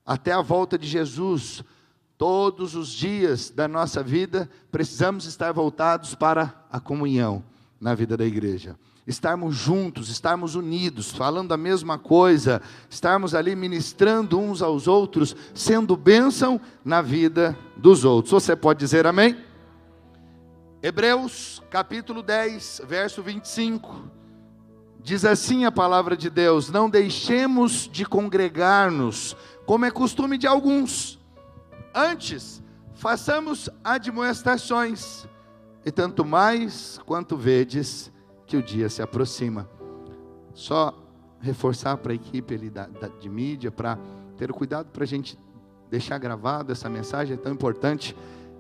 até a volta de Jesus, todos os dias da nossa vida, precisamos estar voltados para a comunhão na vida da igreja. Estarmos juntos, estarmos unidos, falando a mesma coisa, estarmos ali ministrando uns aos outros, sendo bênção na vida dos outros. Você pode dizer amém? Hebreus capítulo 10, verso 25, diz assim a palavra de Deus: não deixemos de congregar-nos, como é costume de alguns, antes façamos admoestações, e tanto mais quanto vedes que o dia se aproxima. Só reforçar para a equipe ali de mídia, para ter o cuidado para a gente deixar gravado essa mensagem, é tão importante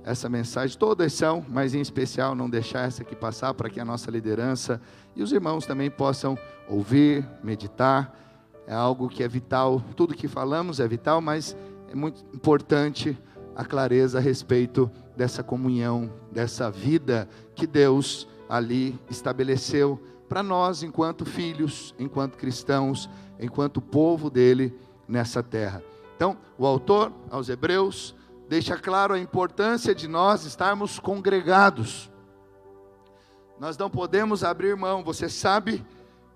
essa mensagem, todas são, mas em especial não deixar essa aqui passar, para que a nossa liderança e os irmãos também possam ouvir, meditar. É algo que é vital, tudo que falamos é vital, mas é muito importante a clareza a respeito dessa comunhão, dessa vida que Deus ali estabeleceu para nós, enquanto filhos, enquanto cristãos, enquanto povo dele nessa terra. Então, o autor aos Hebreus deixa claro a importância de nós estarmos congregados. Nós não podemos abrir mão. Você sabe,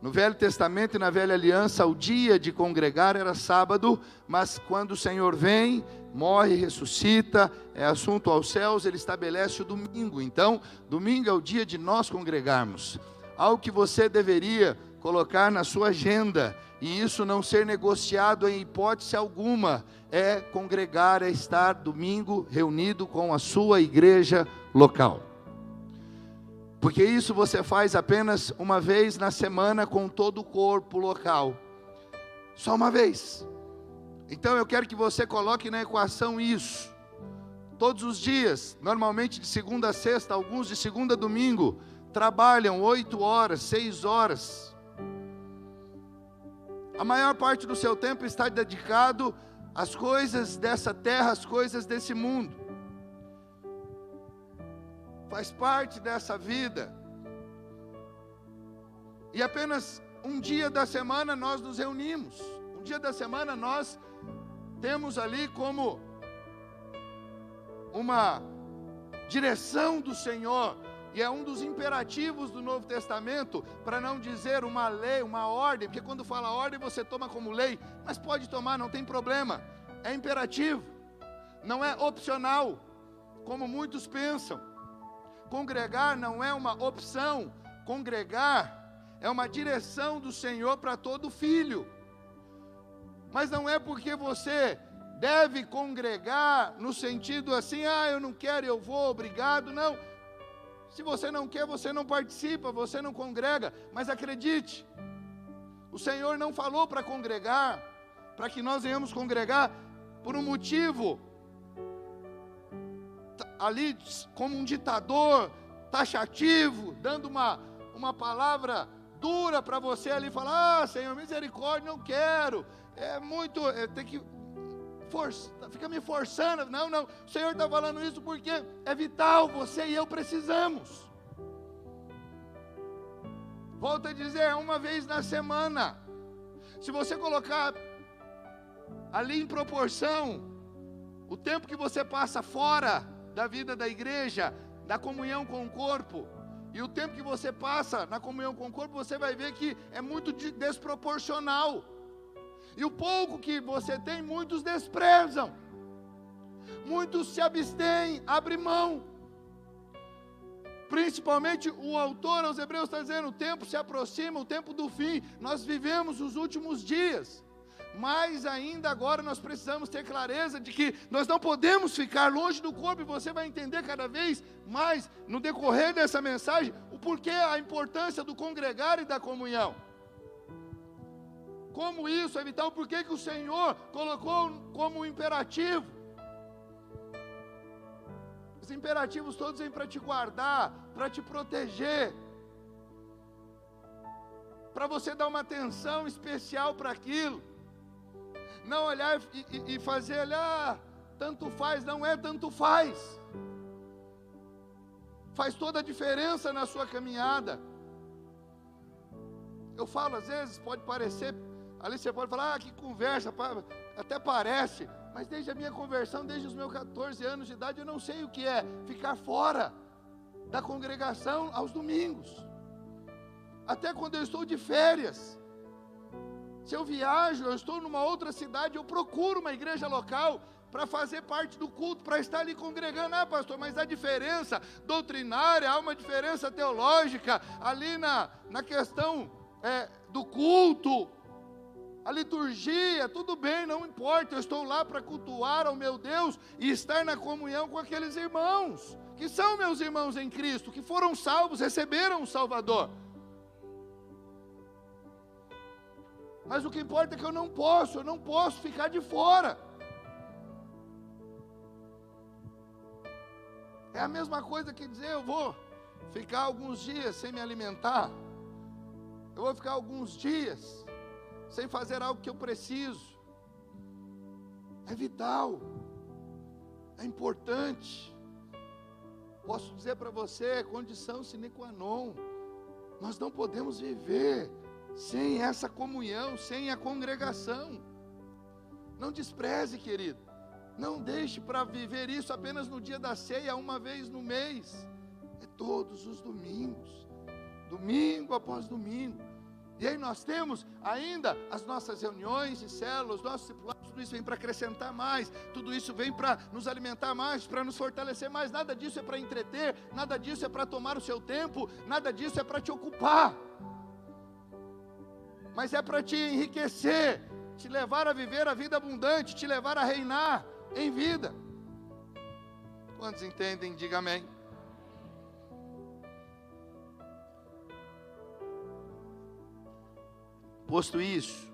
no Velho Testamento e na Velha Aliança, o dia de congregar era sábado, mas quando o Senhor vem, morre, ressuscita, é assunto aos céus, ele estabelece o domingo. Então, domingo é o dia de nós congregarmos. Algo que você deveria colocar na sua agenda, e isso não ser negociado em hipótese alguma, é congregar, é estar domingo reunido com a sua igreja local. Porque isso você faz apenas uma vez na semana com todo o corpo local. Só uma vez. Então eu quero que você coloque na equação isso. Todos os dias, normalmente de segunda a sexta, alguns de segunda a domingo, trabalham 8 horas, 6 horas. A maior parte do seu tempo está dedicado às coisas dessa terra, às coisas desse mundo. Faz parte dessa vida. E apenas um dia da semana nós nos reunimos. Um dia da semana nós temos ali como uma direção do Senhor. E é um dos imperativos do Novo Testamento, para não dizer uma lei, uma ordem, porque quando fala ordem você toma como lei, mas pode tomar, não tem problema. É imperativo, não é opcional, como muitos pensam. Congregar não é uma opção, congregar é uma direção do Senhor para todo filho. Mas não é porque você deve congregar no sentido assim, eu não quero, eu vou, obrigado, não. Se você não quer, você não participa, você não congrega. Mas acredite, o Senhor não falou para congregar, para que nós venhamos congregar por um motivo ali como um ditador, taxativo, dando uma palavra dura para você ali, falar, Senhor, misericórdia, não quero, tem que fica me forçando. Não, o Senhor está falando isso porque é vital, você e eu precisamos. Volto a dizer, uma vez na semana. Se você colocar ali em proporção o tempo que você passa fora da vida da igreja, da comunhão com o corpo, e o tempo que você passa na comunhão com o corpo, você vai ver que é muito desproporcional. E o pouco que você tem, muitos desprezam. Muitos se abstêm, abrem mão. Principalmente o autor aos Hebreus está dizendo, o tempo se aproxima, o tempo do fim. Nós vivemos os últimos dias. Mas ainda agora nós precisamos ter clareza de que nós não podemos ficar longe do corpo. E você vai entender cada vez mais, no decorrer dessa mensagem, o porquê, a importância do congregar e da comunhão. Como isso é vital, por que o Senhor colocou como imperativo? Os imperativos todos vêm para te guardar, para te proteger, para você dar uma atenção especial para aquilo. Não olhar e fazer, olhar, tanto faz, não é tanto faz. Faz toda a diferença na sua caminhada. Eu falo às vezes, pode parecer, ali você pode falar, que conversa, até parece, mas desde a minha conversão, desde os meus 14 anos de idade, eu não sei o que é ficar fora da congregação aos domingos. Até quando eu estou de férias, se eu viajo, eu estou numa outra cidade, eu procuro uma igreja local para fazer parte do culto, para estar ali congregando. Ah, pastor, mas há diferença doutrinária, há uma diferença teológica ali na questão do culto, a liturgia, tudo bem, não importa, eu estou lá para cultuar ao meu Deus e estar na comunhão com aqueles irmãos, que são meus irmãos em Cristo, que foram salvos, receberam o Salvador. Mas o que importa é que eu não posso ficar de fora. É a mesma coisa que dizer, eu vou ficar alguns dias sem me alimentar, eu vou ficar alguns dias sem fazer algo que eu preciso. É vital, é importante. Posso dizer para você, condição sine qua non. Nós não podemos viver sem essa comunhão, sem a congregação. Não despreze, querido. Não deixe para viver isso apenas no dia da ceia, uma vez no mês. É todos os domingos, domingo após domingo. E aí nós temos ainda as nossas reuniões e células, nossos discipulados, tudo isso vem para acrescentar mais, tudo isso vem para nos alimentar mais, para nos fortalecer mais. Nada disso é para entreter, nada disso é para tomar o seu tempo, nada disso é para te ocupar, mas é para te enriquecer, te levar a viver a vida abundante, te levar a reinar em vida. Quantos entendem? Diga amém. Posto isso,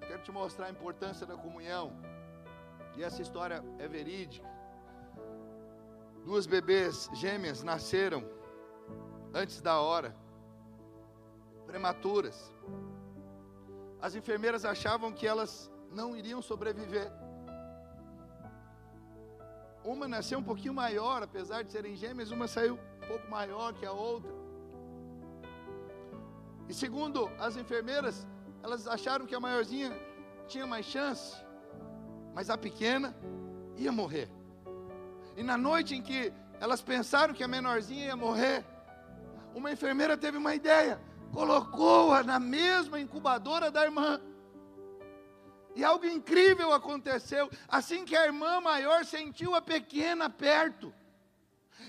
quero te mostrar a importância da comunhão. E essa história é verídica. 2 bebês gêmeas nasceram antes da hora, prematuras. As enfermeiras achavam que elas não iriam sobreviver. Uma nasceu um pouquinho maior, apesar de serem gêmeas, uma saiu um pouco maior que a outra. E segundo as enfermeiras, elas acharam que a maiorzinha tinha mais chance, mas a pequena ia morrer. E na noite em que elas pensaram que a menorzinha ia morrer, uma enfermeira teve uma ideia, colocou-a na mesma incubadora da irmã. E algo incrível aconteceu. Assim que a irmã maior sentiu a pequena perto,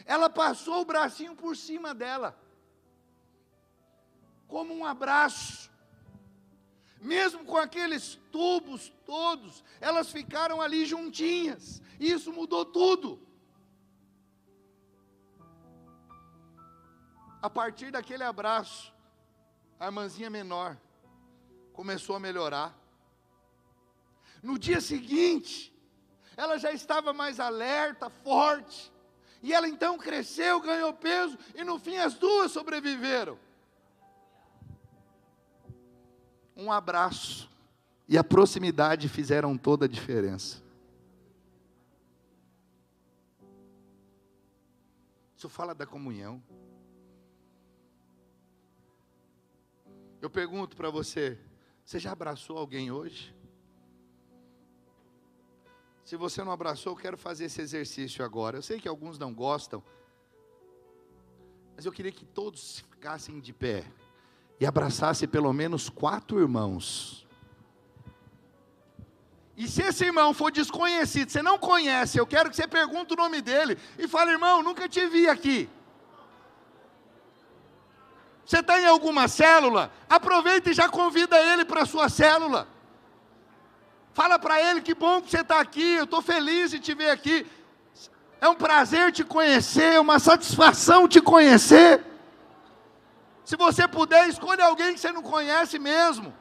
ela passou o bracinho por cima dela, como um abraço. Mesmo com aqueles tubos todos, elas ficaram ali juntinhas. E isso mudou tudo. A partir daquele abraço, a irmãzinha menor começou a melhorar. No dia seguinte, ela já estava mais alerta, forte. E ela então cresceu, ganhou peso, e no fim as duas sobreviveram. Um abraço e a proximidade fizeram toda a diferença. Isso fala da comunhão. Eu pergunto para você, você já abraçou alguém hoje? Se você não abraçou, eu quero fazer esse exercício agora. Eu sei que alguns não gostam, mas eu queria que todos ficassem de pé e abraçasse pelo menos 4 irmãos. E se esse irmão for desconhecido, você não conhece, eu quero que você pergunte o nome dele e fale: irmão, nunca te vi aqui. Você está em alguma célula? Aproveita e já convida ele para a sua célula. Fala para ele: que bom que você está aqui, eu estou feliz de te ver aqui. É um prazer te conhecer, é uma satisfação te conhecer. Se você puder, escolha alguém que você não conhece mesmo.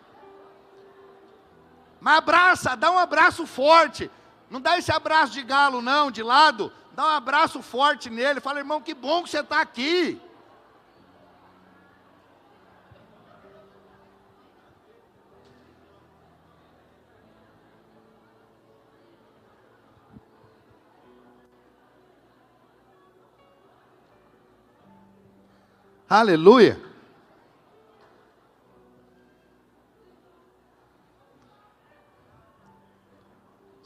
Mas abraça, dá um abraço forte. Não dá esse abraço de galo não, de lado. Dá um abraço forte nele. Fala: irmão, que bom que você está aqui. Aleluia.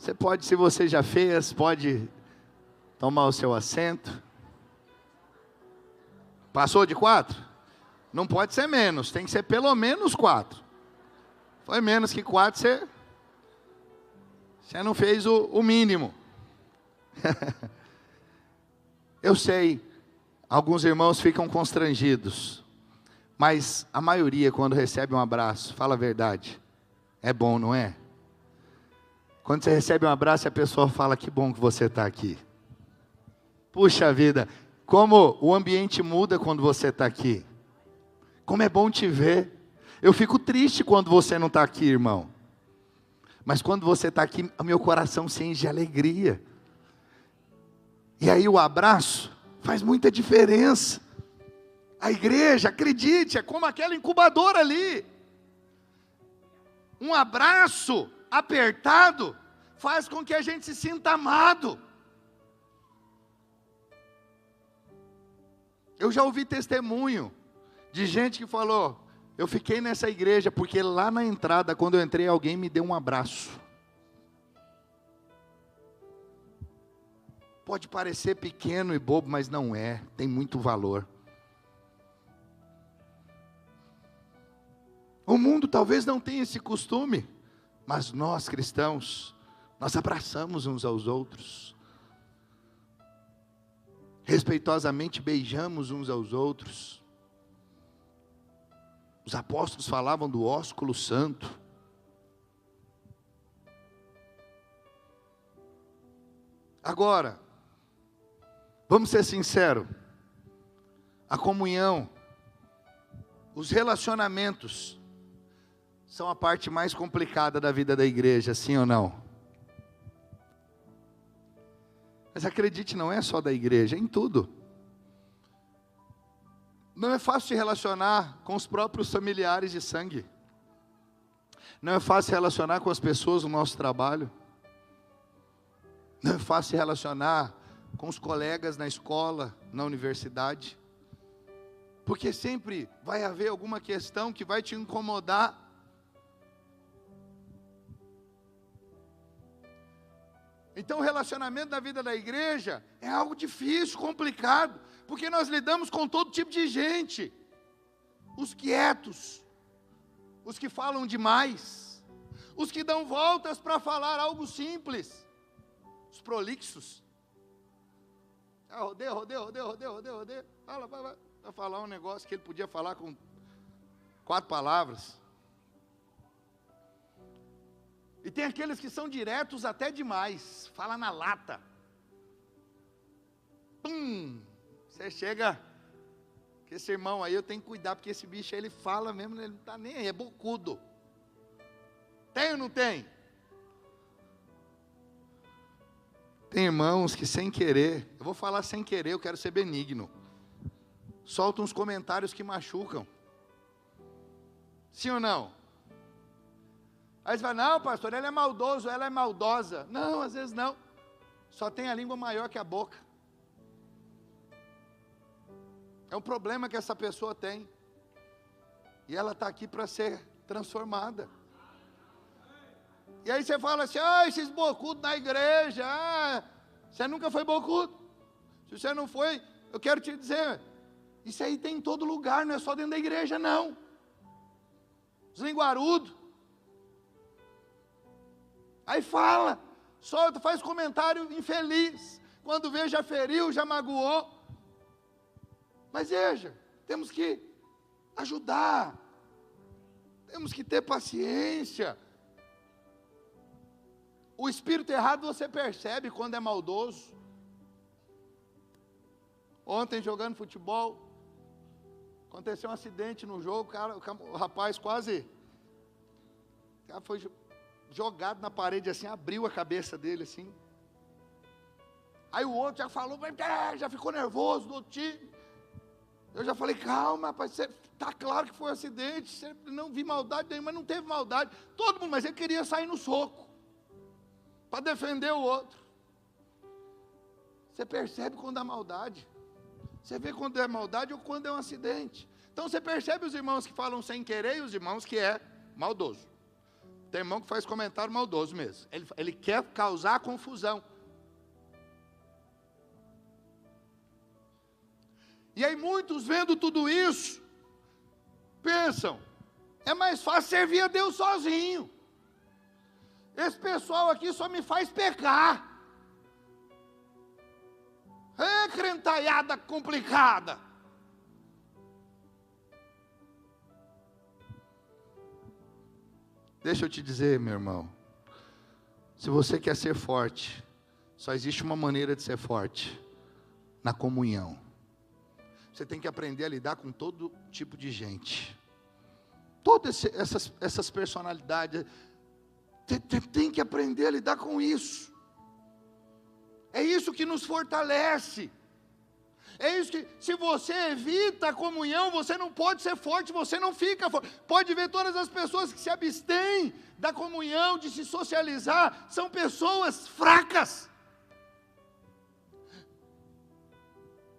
Você pode, se você já fez, pode tomar o seu assento. Passou de 4? Não pode ser menos, tem que ser pelo menos 4. Foi menos que 4, você não fez o mínimo. Eu sei, alguns irmãos ficam constrangidos, mas a maioria, quando recebe um abraço, fala a verdade, é bom, não é? Quando você recebe um abraço, a pessoa fala, que bom que você está aqui. Puxa vida, como o ambiente muda quando você está aqui. Como é bom te ver. Eu fico triste quando você não está aqui, irmão. Mas quando você está aqui, o meu coração se enche de alegria. E aí o abraço faz muita diferença. A igreja, acredite, é como aquela incubadora ali. Um abraço apertado faz com que a gente se sinta amado. Eu já ouvi testemunho de gente que falou, eu fiquei nessa igreja porque lá na entrada, quando eu entrei, alguém me deu um abraço. Pode parecer pequeno e bobo, mas não é, tem muito valor. O mundo talvez não tenha esse costume, mas nós cristãos, nós abraçamos uns aos outros. Respeitosamente beijamos uns aos outros. Os apóstolos falavam do ósculo santo. Agora, vamos ser sinceros, a comunhão, os relacionamentos, são a parte mais complicada da vida da igreja, sim ou não? Mas acredite, não é só da igreja, é em tudo. Não é fácil se relacionar com os próprios familiares de sangue. Não é fácil se relacionar com as pessoas no nosso trabalho. Não é fácil se relacionar com os colegas na escola, na universidade. Porque sempre vai haver alguma questão que vai te incomodar. Então o relacionamento da vida da igreja é algo difícil, complicado, porque nós lidamos com todo tipo de gente. Os quietos, os que falam demais, os que dão voltas para falar algo simples, os prolixos. Rodeio. Vai falar um negócio que ele podia falar com 4 palavras. E tem aqueles que são diretos até demais, fala na lata. Você chega, que esse irmão aí eu tenho que cuidar, porque esse bicho aí ele fala mesmo, ele não está nem aí, é bocudo. Tem ou não tem? Tem irmãos que sem querer, eu vou falar sem querer, eu quero ser benigno, soltam uns comentários que machucam. Sim ou não? Aí você fala, não pastor, ele é maldoso, ela é maldosa. Não, às vezes não. Só tem a língua maior que a boca. É um problema que essa pessoa tem. E ela está aqui para ser transformada. E aí você fala assim, esses bocudos na igreja, você nunca foi bocudo. Se você não foi, eu quero te dizer, isso aí tem em todo lugar, não é só dentro da igreja não. Os linguarudos. Aí fala, solta, faz comentário infeliz. Quando vê, já feriu, já magoou. Mas veja, temos que ajudar. Temos que ter paciência. O espírito errado você percebe quando é maldoso. Ontem jogando futebol, aconteceu um acidente no jogo, o rapaz quase... O cara foi jogado na parede assim, abriu a cabeça dele assim. Aí o outro já falou, já ficou nervoso do outro time. Eu já falei, calma rapaz, está claro que foi um acidente, você não vi maldade nenhuma, mas não teve maldade. Todo mundo, mas ele queria sair no soco, para defender o outro. Você percebe quando há maldade. Você vê quando é maldade ou quando é um acidente. Então você percebe os irmãos que falam sem querer e os irmãos que é maldoso. Tem irmão que faz comentário maldoso mesmo. Ele quer causar confusão. E aí muitos vendo tudo isso, pensam, é mais fácil servir a Deus sozinho. Esse pessoal aqui só me faz pecar. É crentaiada complicada. Deixa eu te dizer, meu irmão. Se você quer ser forte, só existe uma maneira de ser forte: na comunhão. Você tem que aprender a lidar com todo tipo de gente. Todas essas personalidades. Tem que aprender a lidar com isso. É isso que nos fortalece. É isso que, se você evita a comunhão, você não pode ser forte, você não fica forte. Pode ver todas as pessoas que se abstêm da comunhão, de se socializar, são pessoas fracas.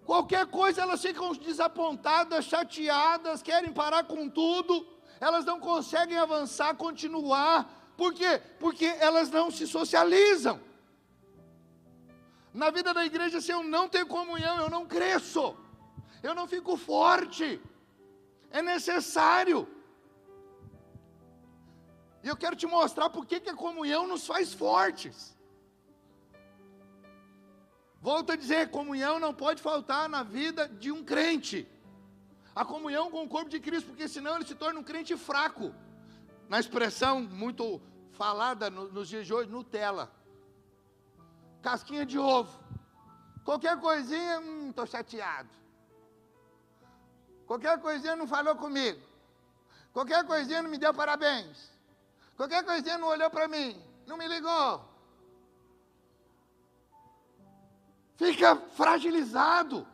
Qualquer coisa elas ficam desapontadas, chateadas, querem parar com tudo, elas não conseguem avançar, continuar. Por quê? Porque elas não se socializam. Na vida da igreja, se eu não tenho comunhão, eu não cresço, eu não fico forte. É necessário. E eu quero te mostrar por que a comunhão nos faz fortes. Volto a dizer, comunhão não pode faltar na vida de um crente. A comunhão com o corpo de Cristo, porque senão ele se torna um crente fraco. Na expressão muito falada nos dias de hoje, Nutella. Casquinha de ovo. Qualquer coisinha, estou chateado. Qualquer coisinha não falou comigo. Qualquer coisinha não me deu parabéns. Qualquer coisinha não olhou para mim. Não me ligou. Fica fragilizado.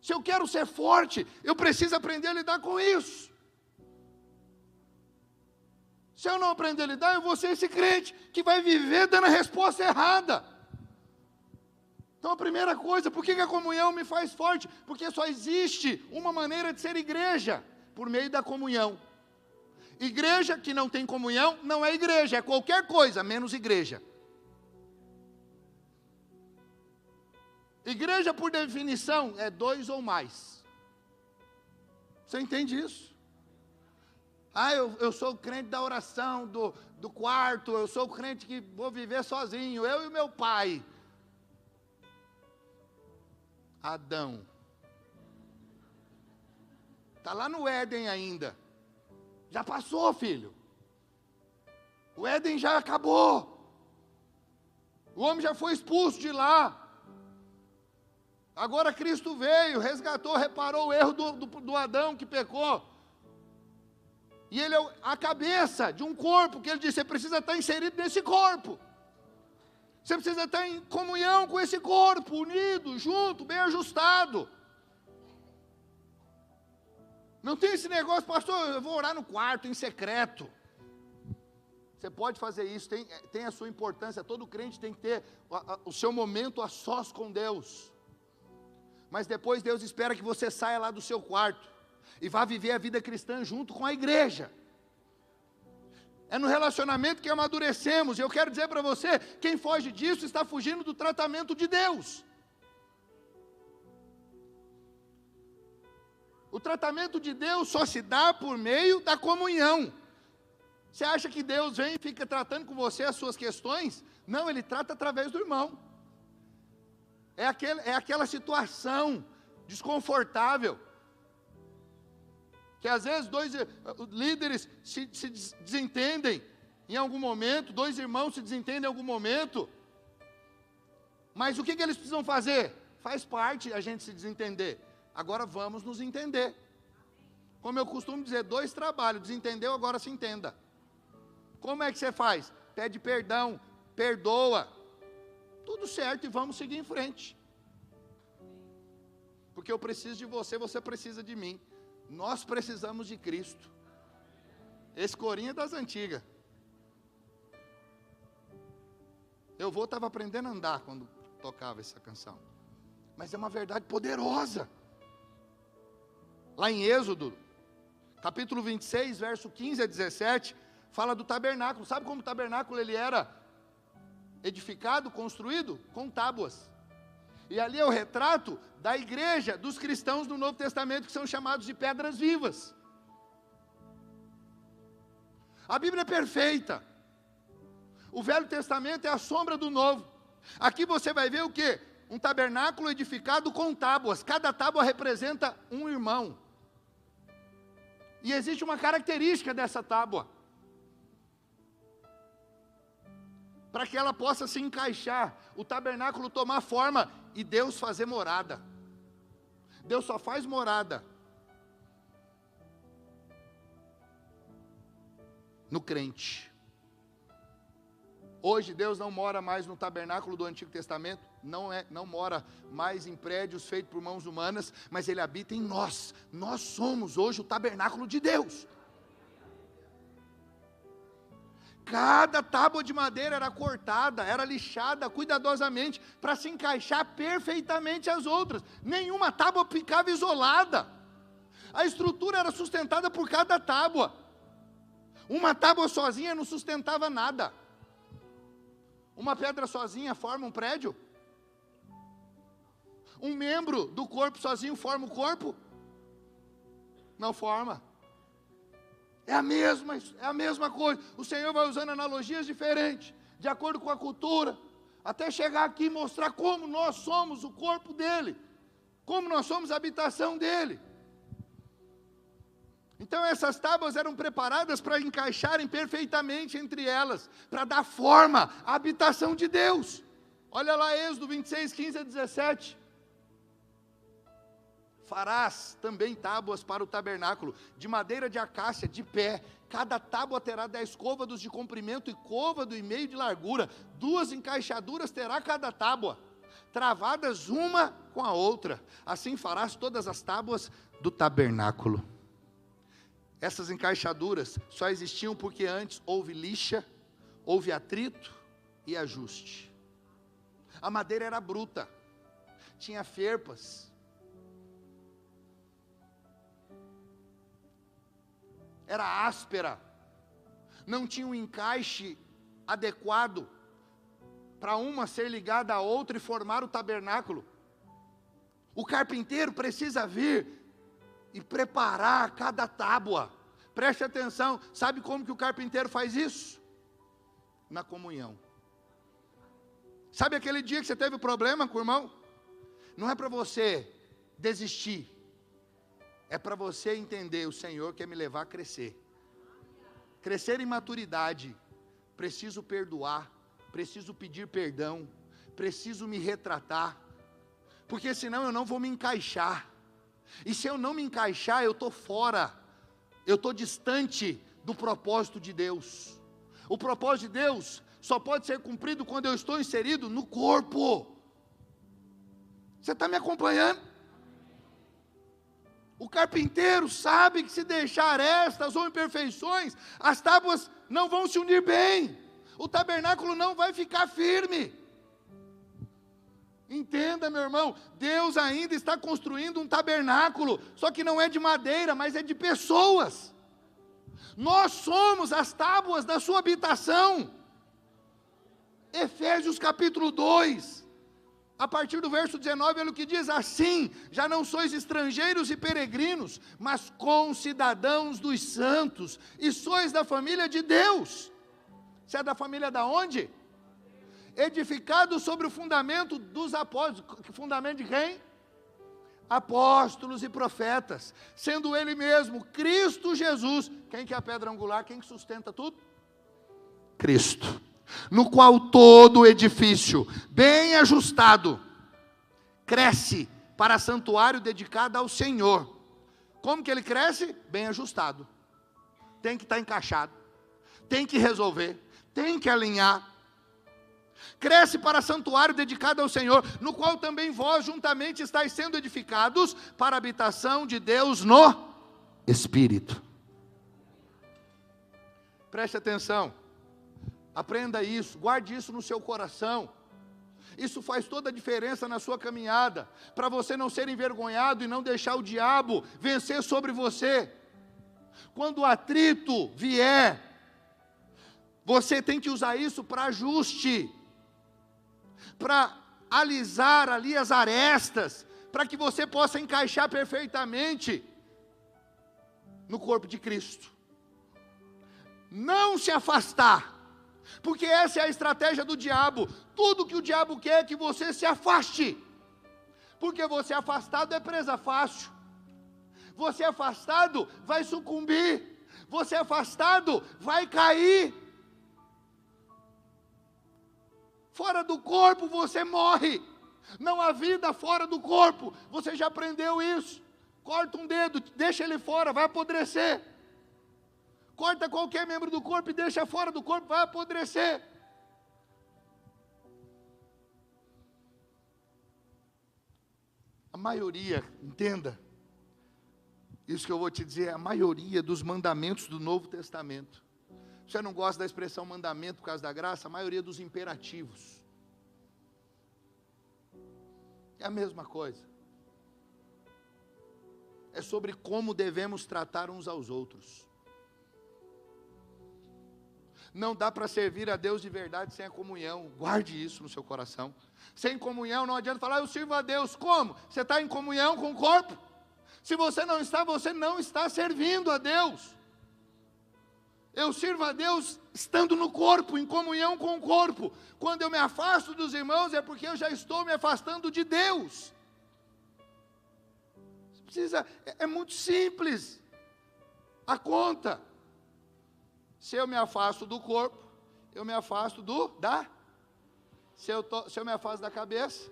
Se eu quero ser forte, eu preciso aprender a lidar com isso. Se eu não aprender a lidar, eu vou ser esse crente que vai viver dando a resposta errada. Então a primeira coisa, por que a comunhão me faz forte? Porque só existe uma maneira de ser igreja, por meio da comunhão. Igreja que não tem comunhão, não é igreja, é qualquer coisa, menos igreja. Igreja, por definição, é 2 ou mais. Você entende isso? Eu sou o crente da oração, do quarto, eu sou o crente que vou viver sozinho, eu e meu pai. Adão. Está lá no Éden ainda. Já passou, filho. O Éden já acabou. O homem já foi expulso de lá. Agora Cristo veio, resgatou, reparou o erro do Adão que pecou. E ele é a cabeça de um corpo, que ele disse, você precisa estar inserido nesse corpo. Você precisa estar em comunhão com esse corpo, unido, junto, bem ajustado. Não tem esse negócio, pastor, eu vou orar no quarto, em secreto. Você pode fazer isso, tem a sua importância, todo crente tem que ter o seu momento a sós com Deus. Mas depois Deus espera que você saia lá do seu quarto e vá viver a vida cristã junto com a igreja. É no relacionamento que amadurecemos. E eu quero dizer para você, quem foge disso está fugindo do tratamento de Deus. O tratamento de Deus só se dá por meio da comunhão. Você acha que Deus vem e fica tratando com você as suas questões? Não, Ele trata através do irmão. É aquela situação desconfortável, que às vezes 2 líderes se desentendem em algum momento, 2 irmãos se desentendem em algum momento, mas o que eles precisam fazer? Faz parte a gente se desentender, agora vamos nos entender. Como eu costumo dizer, 2 trabalhos, desentendeu, agora se entenda. Como é que você faz? Pede perdão, perdoa, tudo certo e vamos seguir em frente. Porque eu preciso de você, você precisa de mim. Nós precisamos de Cristo. Esse corinho é das antigas. Eu estava aprendendo a andar quando tocava essa canção. Mas é uma verdade poderosa. Lá em Êxodo, capítulo 26, verso 15 a 17, fala do tabernáculo. Sabe como o tabernáculo ele era edificado, construído? Com tábuas. E ali é o retrato da igreja, dos cristãos do Novo Testamento, que são chamados de pedras vivas. A Bíblia é perfeita. O Velho Testamento é a sombra do Novo. Aqui você vai ver o quê? Um tabernáculo edificado com tábuas. Cada tábua representa um irmão. E existe uma característica dessa tábua, para que ela possa se encaixar, o tabernáculo tomar forma e Deus fazer morada. Deus só faz morada no crente. Hoje Deus não mora mais no tabernáculo do Antigo Testamento, não mora mais em prédios feitos por mãos humanas, mas Ele habita em nós. Nós somos hoje o tabernáculo de Deus. Cada tábua de madeira era cortada, era lixada cuidadosamente, para se encaixar perfeitamente às outras. Nenhuma tábua ficava isolada. A estrutura era sustentada por cada tábua. Uma tábua sozinha não sustentava nada. Uma pedra sozinha forma um prédio? Um membro do corpo sozinho forma o corpo? Não forma. É a mesma coisa. O Senhor vai usando analogias diferentes, de acordo com a cultura, até chegar aqui e mostrar como nós somos o corpo dele, como nós somos a habitação dele. Então essas tábuas eram preparadas para encaixarem perfeitamente entre elas, para dar forma à habitação de Deus. Olha lá Êxodo 26, 15 a 17. Farás também tábuas para o tabernáculo, de madeira de acácia, de pé. Cada tábua terá 10 côvados de comprimento e côvado e meio de largura. 2 encaixaduras terá cada tábua, travadas uma com a outra. Assim farás todas as tábuas do tabernáculo. Essas encaixaduras só existiam porque antes houve lixa, houve atrito e ajuste. A madeira era bruta, tinha ferpas, era áspera, não tinha um encaixe adequado para uma ser ligada à outra e formar o tabernáculo. O carpinteiro precisa vir e preparar cada tábua. Preste atenção, sabe como que o carpinteiro faz isso? Na comunhão. Sabe aquele dia que você teve problema com o irmão? Não é para você desistir, é para você entender, o Senhor quer me levar a crescer. Crescer em maturidade. Preciso perdoar, preciso pedir perdão, preciso me retratar, porque senão eu não vou me encaixar. E se eu não me encaixar, eu estou fora, eu estou distante do propósito de Deus. O propósito de Deus só pode ser cumprido quando eu estou inserido no corpo. Você está me acompanhando? O carpinteiro sabe que se deixar estas ou imperfeições, as tábuas não vão se unir bem, o tabernáculo não vai ficar firme. Entenda, meu irmão, Deus ainda está construindo um tabernáculo, só que não é de madeira, mas é de pessoas. Nós somos as tábuas da sua habitação. Efésios capítulo 2, a partir do verso 19, olha o que diz: assim, já não sois estrangeiros e peregrinos, mas concidadãos dos santos, e sois da família de Deus. Você é da família da onde? Edificado sobre o fundamento dos apóstolos. Fundamento de quem? Apóstolos e profetas, sendo Ele mesmo, Cristo Jesus. Quem que é a pedra angular? Quem que sustenta tudo? Cristo. No qual todo o edifício, bem ajustado, cresce para santuário dedicado ao Senhor. Como que ele cresce? Bem ajustado. Tem que estar encaixado, tem que resolver, tem que alinhar. Cresce para santuário dedicado ao Senhor, no qual também vós juntamente estáis sendo edificados para a habitação de Deus no Espírito. Preste atenção, aprenda isso, guarde isso no seu coração. Isso faz toda a diferença na sua caminhada, para você não ser envergonhado e não deixar o diabo vencer sobre você. Quando o atrito vier, você tem que usar isso para ajuste, para alisar ali as arestas, para que você possa encaixar perfeitamente no corpo de Cristo. Não se afastar, porque essa é a estratégia do diabo. Tudo que o diabo quer é que você se afaste, porque você afastado é presa fácil, você afastado vai sucumbir, você afastado vai cair, fora do corpo você morre, não há vida fora do corpo, você já aprendeu isso. Corta um dedo, deixa ele fora, vai apodrecer. Corta qualquer membro do corpo e deixa fora do corpo, vai apodrecer. A maioria, entenda, isso que eu vou te dizer, a maioria dos mandamentos do Novo Testamento. Você não gosta da expressão mandamento por causa da graça? A maioria dos imperativos. É a mesma coisa. É sobre como devemos tratar uns aos outros. Não dá para servir a Deus de verdade sem a comunhão. Guarde isso no seu coração. Sem comunhão não adianta falar, eu sirvo a Deus. Como? Você está em comunhão com o corpo? Se você não está servindo a Deus. Eu sirvo a Deus estando no corpo, em comunhão com o corpo. Quando eu me afasto dos irmãos, é porque eu já estou me afastando de Deus. É muito simples a conta. Se eu me afasto do corpo, eu me afasto se eu me afasto da cabeça,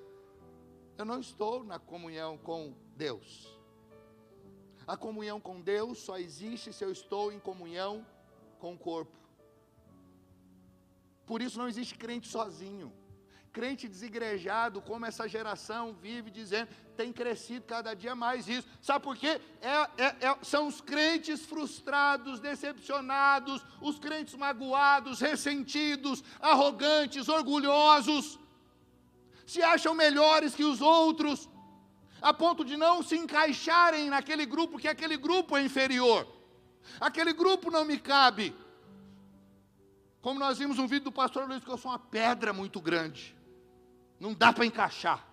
eu não estou na comunhão com Deus. A comunhão com Deus só existe se eu estou em comunhão com o corpo. Por isso não existe crente sozinho. Crente desigrejado, como essa geração vive dizendo, tem crescido cada dia mais isso. Sabe por quê? São os crentes frustrados, decepcionados, os crentes magoados, ressentidos, arrogantes, orgulhosos, se acham melhores que os outros, a ponto de não se encaixarem naquele grupo, que aquele grupo é inferior, aquele grupo não me cabe. Como nós vimos um vídeo do pastor Luiz, que eu sou uma pedra muito grande, não dá para encaixar.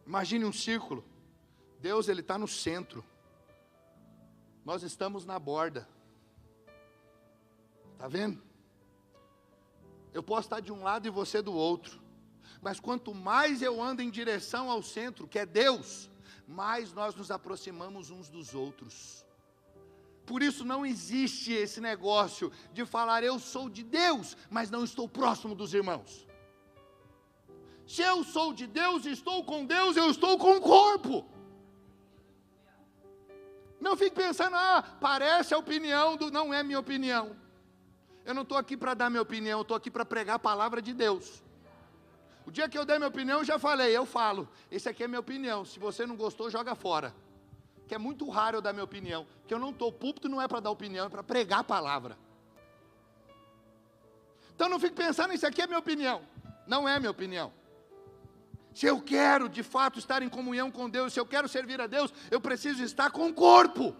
Imagine um círculo, Deus ele está no centro, nós estamos na borda, está vendo? Eu posso estar de um lado e você do outro, mas quanto mais eu ando em direção ao centro, que é Deus, mais nós nos aproximamos uns dos outros. Por isso não existe esse negócio de falar eu sou de Deus, mas não estou próximo dos irmãos. Se eu sou de Deus e estou com Deus, eu estou com o corpo. Não fique pensando, parece a opinião não é minha opinião. Eu não estou aqui para dar minha opinião, eu estou aqui para pregar a palavra de Deus. O dia que eu der minha opinião, eu já falei, eu falo, esse aqui é minha opinião, se você não gostou, joga fora. Que é muito raro eu dar minha opinião, que eu não estou, púlpito não é para dar opinião, é para pregar a palavra. Então não fique pensando, isso aqui é minha opinião, não é minha opinião. Se eu quero de fato estar em comunhão com Deus, se eu quero servir a Deus, eu preciso estar com o corpo.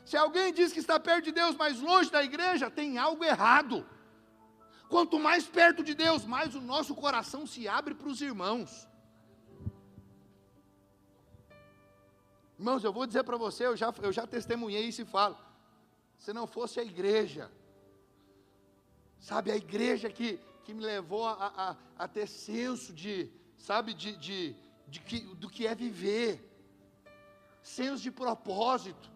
Se alguém diz que está perto de Deus, mas longe da igreja, tem algo errado. Quanto mais perto de Deus, mais o nosso coração se abre para os irmãos. Irmãos, eu vou dizer para você, eu já testemunhei isso e falo, se não fosse a igreja, sabe, a igreja que me levou a ter senso do que é viver, senso de propósito,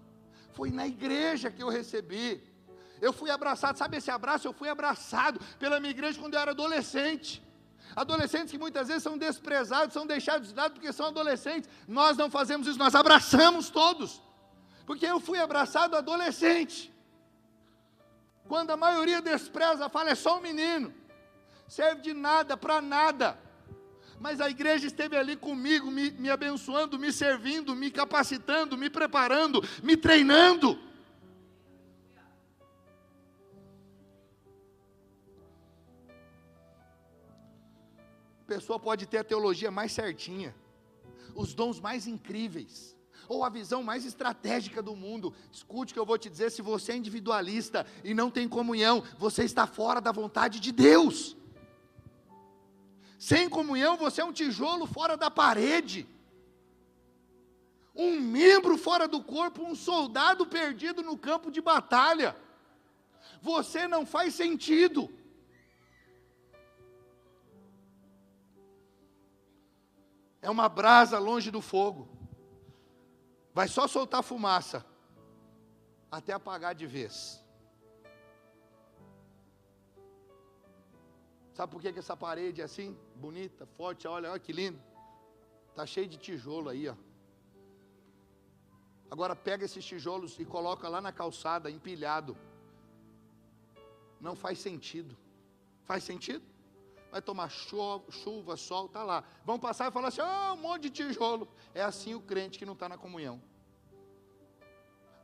foi na igreja que eu recebi. Eu fui abraçado, sabe esse abraço? Eu fui abraçado pela minha igreja quando eu era adolescente. Adolescentes que muitas vezes são desprezados, são deixados de lado porque são adolescentes. Nós não fazemos isso, nós abraçamos todos. Porque eu fui abraçado adolescente. Quando a maioria despreza, fala, é só um menino. Serve de nada, para nada. Mas a igreja esteve ali comigo, me abençoando, me servindo, me capacitando, me preparando, me treinando. pessoa pode ter a teologia mais certinha, os dons mais incríveis, ou a visão mais estratégica do mundo. Escute o que eu vou te dizer: se você é individualista e não tem comunhão, você está fora da vontade de Deus. Sem comunhão, você é um tijolo fora da parede, um membro fora do corpo, um soldado perdido no campo de batalha. Você não faz sentido. É uma brasa longe do fogo, vai só soltar fumaça, até apagar de vez. Sabe por que essa parede é assim, bonita, forte? Olha que lindo, está cheio de tijolo aí, ó. Agora pega esses tijolos e coloca lá na calçada, empilhado. Não faz sentido. Faz sentido? Vai tomar chuva, sol, está lá. Vão passar e falar assim: um monte de tijolo. É assim o crente que não está na comunhão.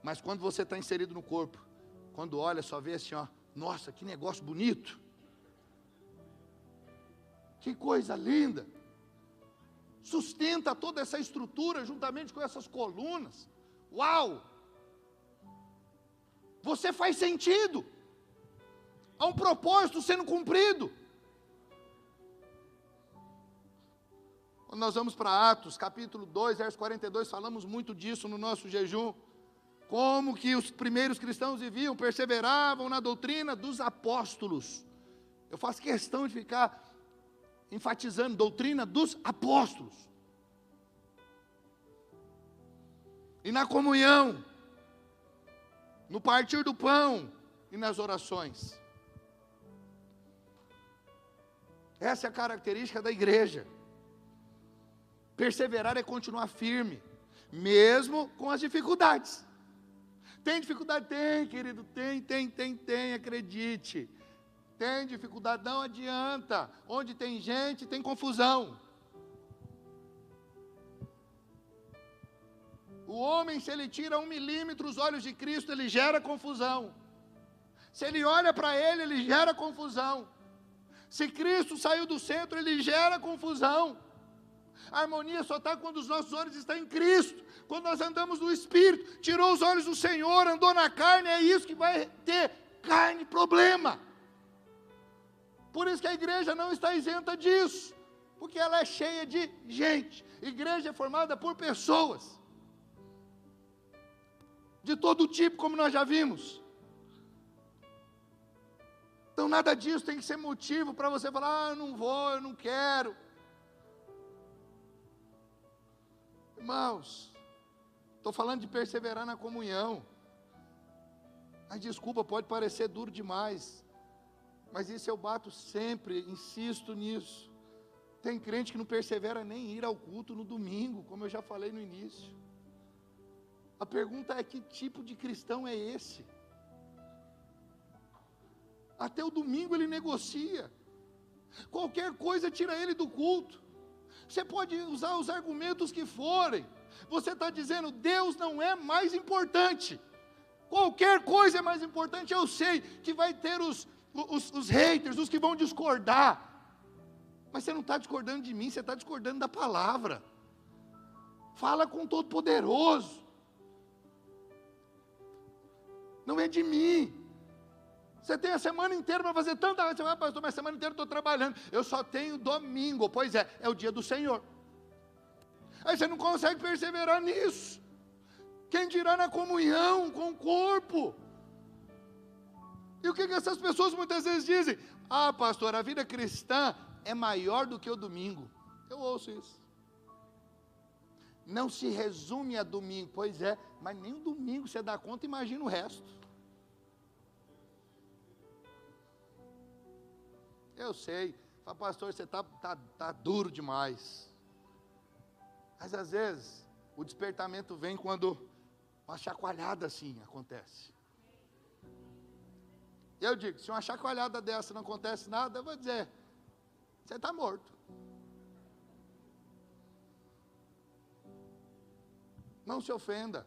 Mas quando você está inserido no corpo, quando olha, só vê assim, nossa, que negócio bonito. Que coisa linda. Sustenta toda essa estrutura juntamente com essas colunas. Uau! Você faz sentido. Há um propósito sendo cumprido. Quando nós vamos para Atos, capítulo 2, verso 42, falamos muito disso no nosso jejum. Como que os primeiros cristãos viviam, perseveravam na doutrina dos apóstolos. Eu faço questão de ficar enfatizando: doutrina dos apóstolos. E na comunhão, no partir do pão e nas orações. Essa é a característica da igreja. Perseverar é continuar firme, mesmo com as dificuldades. Tem dificuldade? Tem, querido, tem, acredite. Tem dificuldade, não adianta. Onde tem gente, tem confusão. O homem, se ele tira 1 milímetro os olhos de Cristo, ele gera confusão. Se ele olha para ele gera confusão. Se Cristo saiu do centro, ele gera confusão. A harmonia só está quando os nossos olhos estão em Cristo. Quando nós andamos no Espírito, tirou os olhos do Senhor, andou na carne, é isso que vai ter carne, problema. Por isso que a igreja não está isenta disso, porque ela é cheia de gente. Igreja é formada por pessoas, de todo tipo, como nós já vimos. Então nada disso tem que ser motivo para você falar: eu não vou, eu não quero. Irmãos, estou falando de perseverar na comunhão. Mas desculpa, pode parecer duro demais, mas isso eu bato sempre, insisto nisso. Tem crente que não persevera nem ir ao culto no domingo, como eu já falei no início. A pergunta é: que tipo de cristão é esse? Até o domingo ele negocia, qualquer coisa tira ele do culto. Você pode usar os argumentos que forem, você está dizendo: Deus não é mais importante. Qualquer coisa é mais importante. Eu sei que vai ter os haters, os que vão discordar, mas você não está discordando de mim, você está discordando da palavra. Fala com o Todo-Poderoso, não é de mim. Você tem a semana inteira para fazer tanta coisa. Você vai: pastor, mas a semana inteira eu estou trabalhando. Eu só tenho domingo. Pois é o dia do Senhor. Aí você não consegue perseverar nisso. Quem dirá na comunhão com o corpo? E o que essas pessoas muitas vezes dizem? Ah, pastor, a vida cristã é maior do que o domingo. Eu ouço isso. Não se resume a domingo. Pois é, mas nem o domingo você dá conta, imagina o resto. Eu sei, fala: pastor, você tá duro demais. Mas às vezes, o despertamento vem quando uma chacoalhada assim acontece. Eu digo: se uma chacoalhada dessa não acontece nada, eu vou dizer: você está morto. Não se ofenda,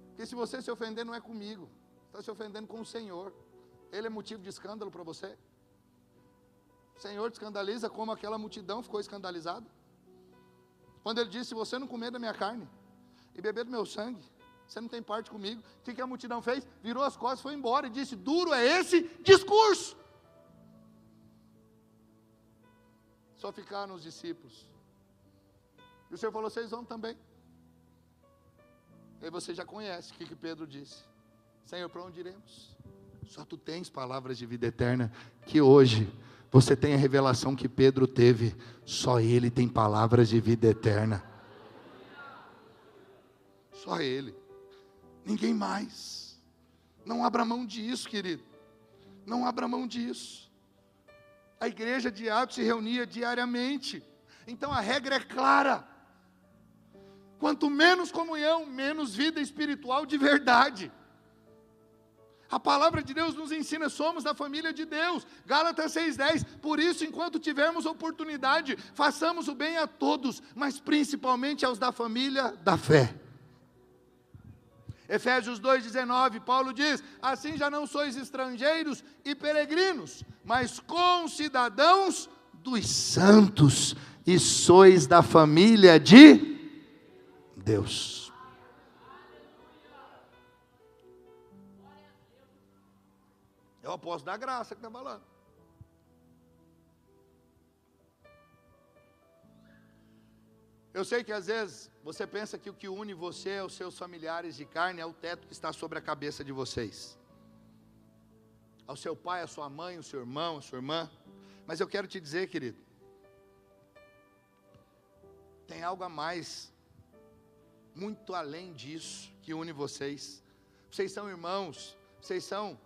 porque se você se ofender não é comigo, está se ofendendo com o Senhor. Ele é motivo de escândalo para você? Senhor te escandaliza como aquela multidão ficou escandalizada. Quando ele disse, se você não comer da minha carne e beber do meu sangue, você não tem parte comigo. O que a multidão fez? Virou as costas, foi embora e disse, duro é esse discurso. Só ficaram os discípulos. E o Senhor falou, vocês vão também. Aí você já conhece o que Pedro disse. Senhor, para onde iremos? Só tu tens palavras de vida eterna. Que hoje você tem a revelação que Pedro teve. Só ele tem palavras de vida eterna. Só ele. Ninguém mais. Não abra mão disso, querido. Não abra mão disso. A igreja de Atos se reunia diariamente. Então a regra é clara. Quanto menos comunhão, menos vida espiritual de verdade. A palavra de Deus nos ensina, somos da família de Deus. Gálatas 6,10. Por isso, enquanto tivermos oportunidade, façamos o bem a todos, mas principalmente aos da família da fé. Efésios 2,19, Paulo diz, assim já não sois estrangeiros e peregrinos, mas concidadãos dos santos, e sois da família de Deus. É o apóstolo da graça que está falando. Eu sei que às vezes você pensa que o que une você aos seus familiares de carne é o teto que está sobre a cabeça de vocês. Ao seu pai, à sua mãe, ao seu irmão, à sua irmã. Mas eu quero te dizer, querido, tem algo a mais, muito além disso, que une vocês. Vocês são irmãos, vocês são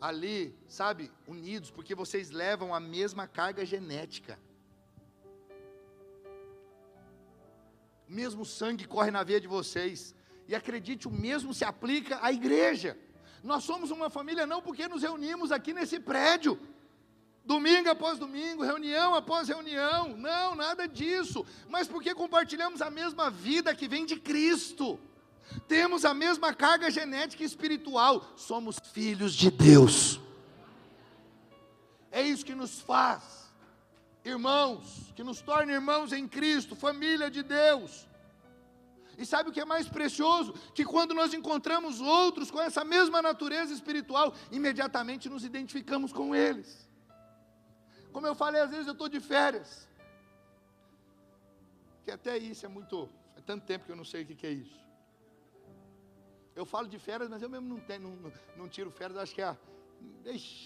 ali, sabe, unidos, porque vocês levam a mesma carga genética. O mesmo sangue corre na veia de vocês. E acredite, o mesmo se aplica à igreja. Nós somos uma família não porque nos reunimos aqui nesse prédio, domingo após domingo, reunião após reunião, não, nada disso, mas porque compartilhamos a mesma vida que vem de Cristo. Temos a mesma carga genética e espiritual. Somos filhos de Deus. É isso que nos faz irmãos, que nos torna irmãos em Cristo, família de Deus. E sabe o que é mais precioso? Que quando nós encontramos outros com essa mesma natureza espiritual, imediatamente nos identificamos com eles. Como eu falei, às vezes eu estou de férias. Que até isso é muito... Faz tanto tempo que eu não sei o que é isso. Eu falo de férias, mas eu mesmo não tiro férias, acho que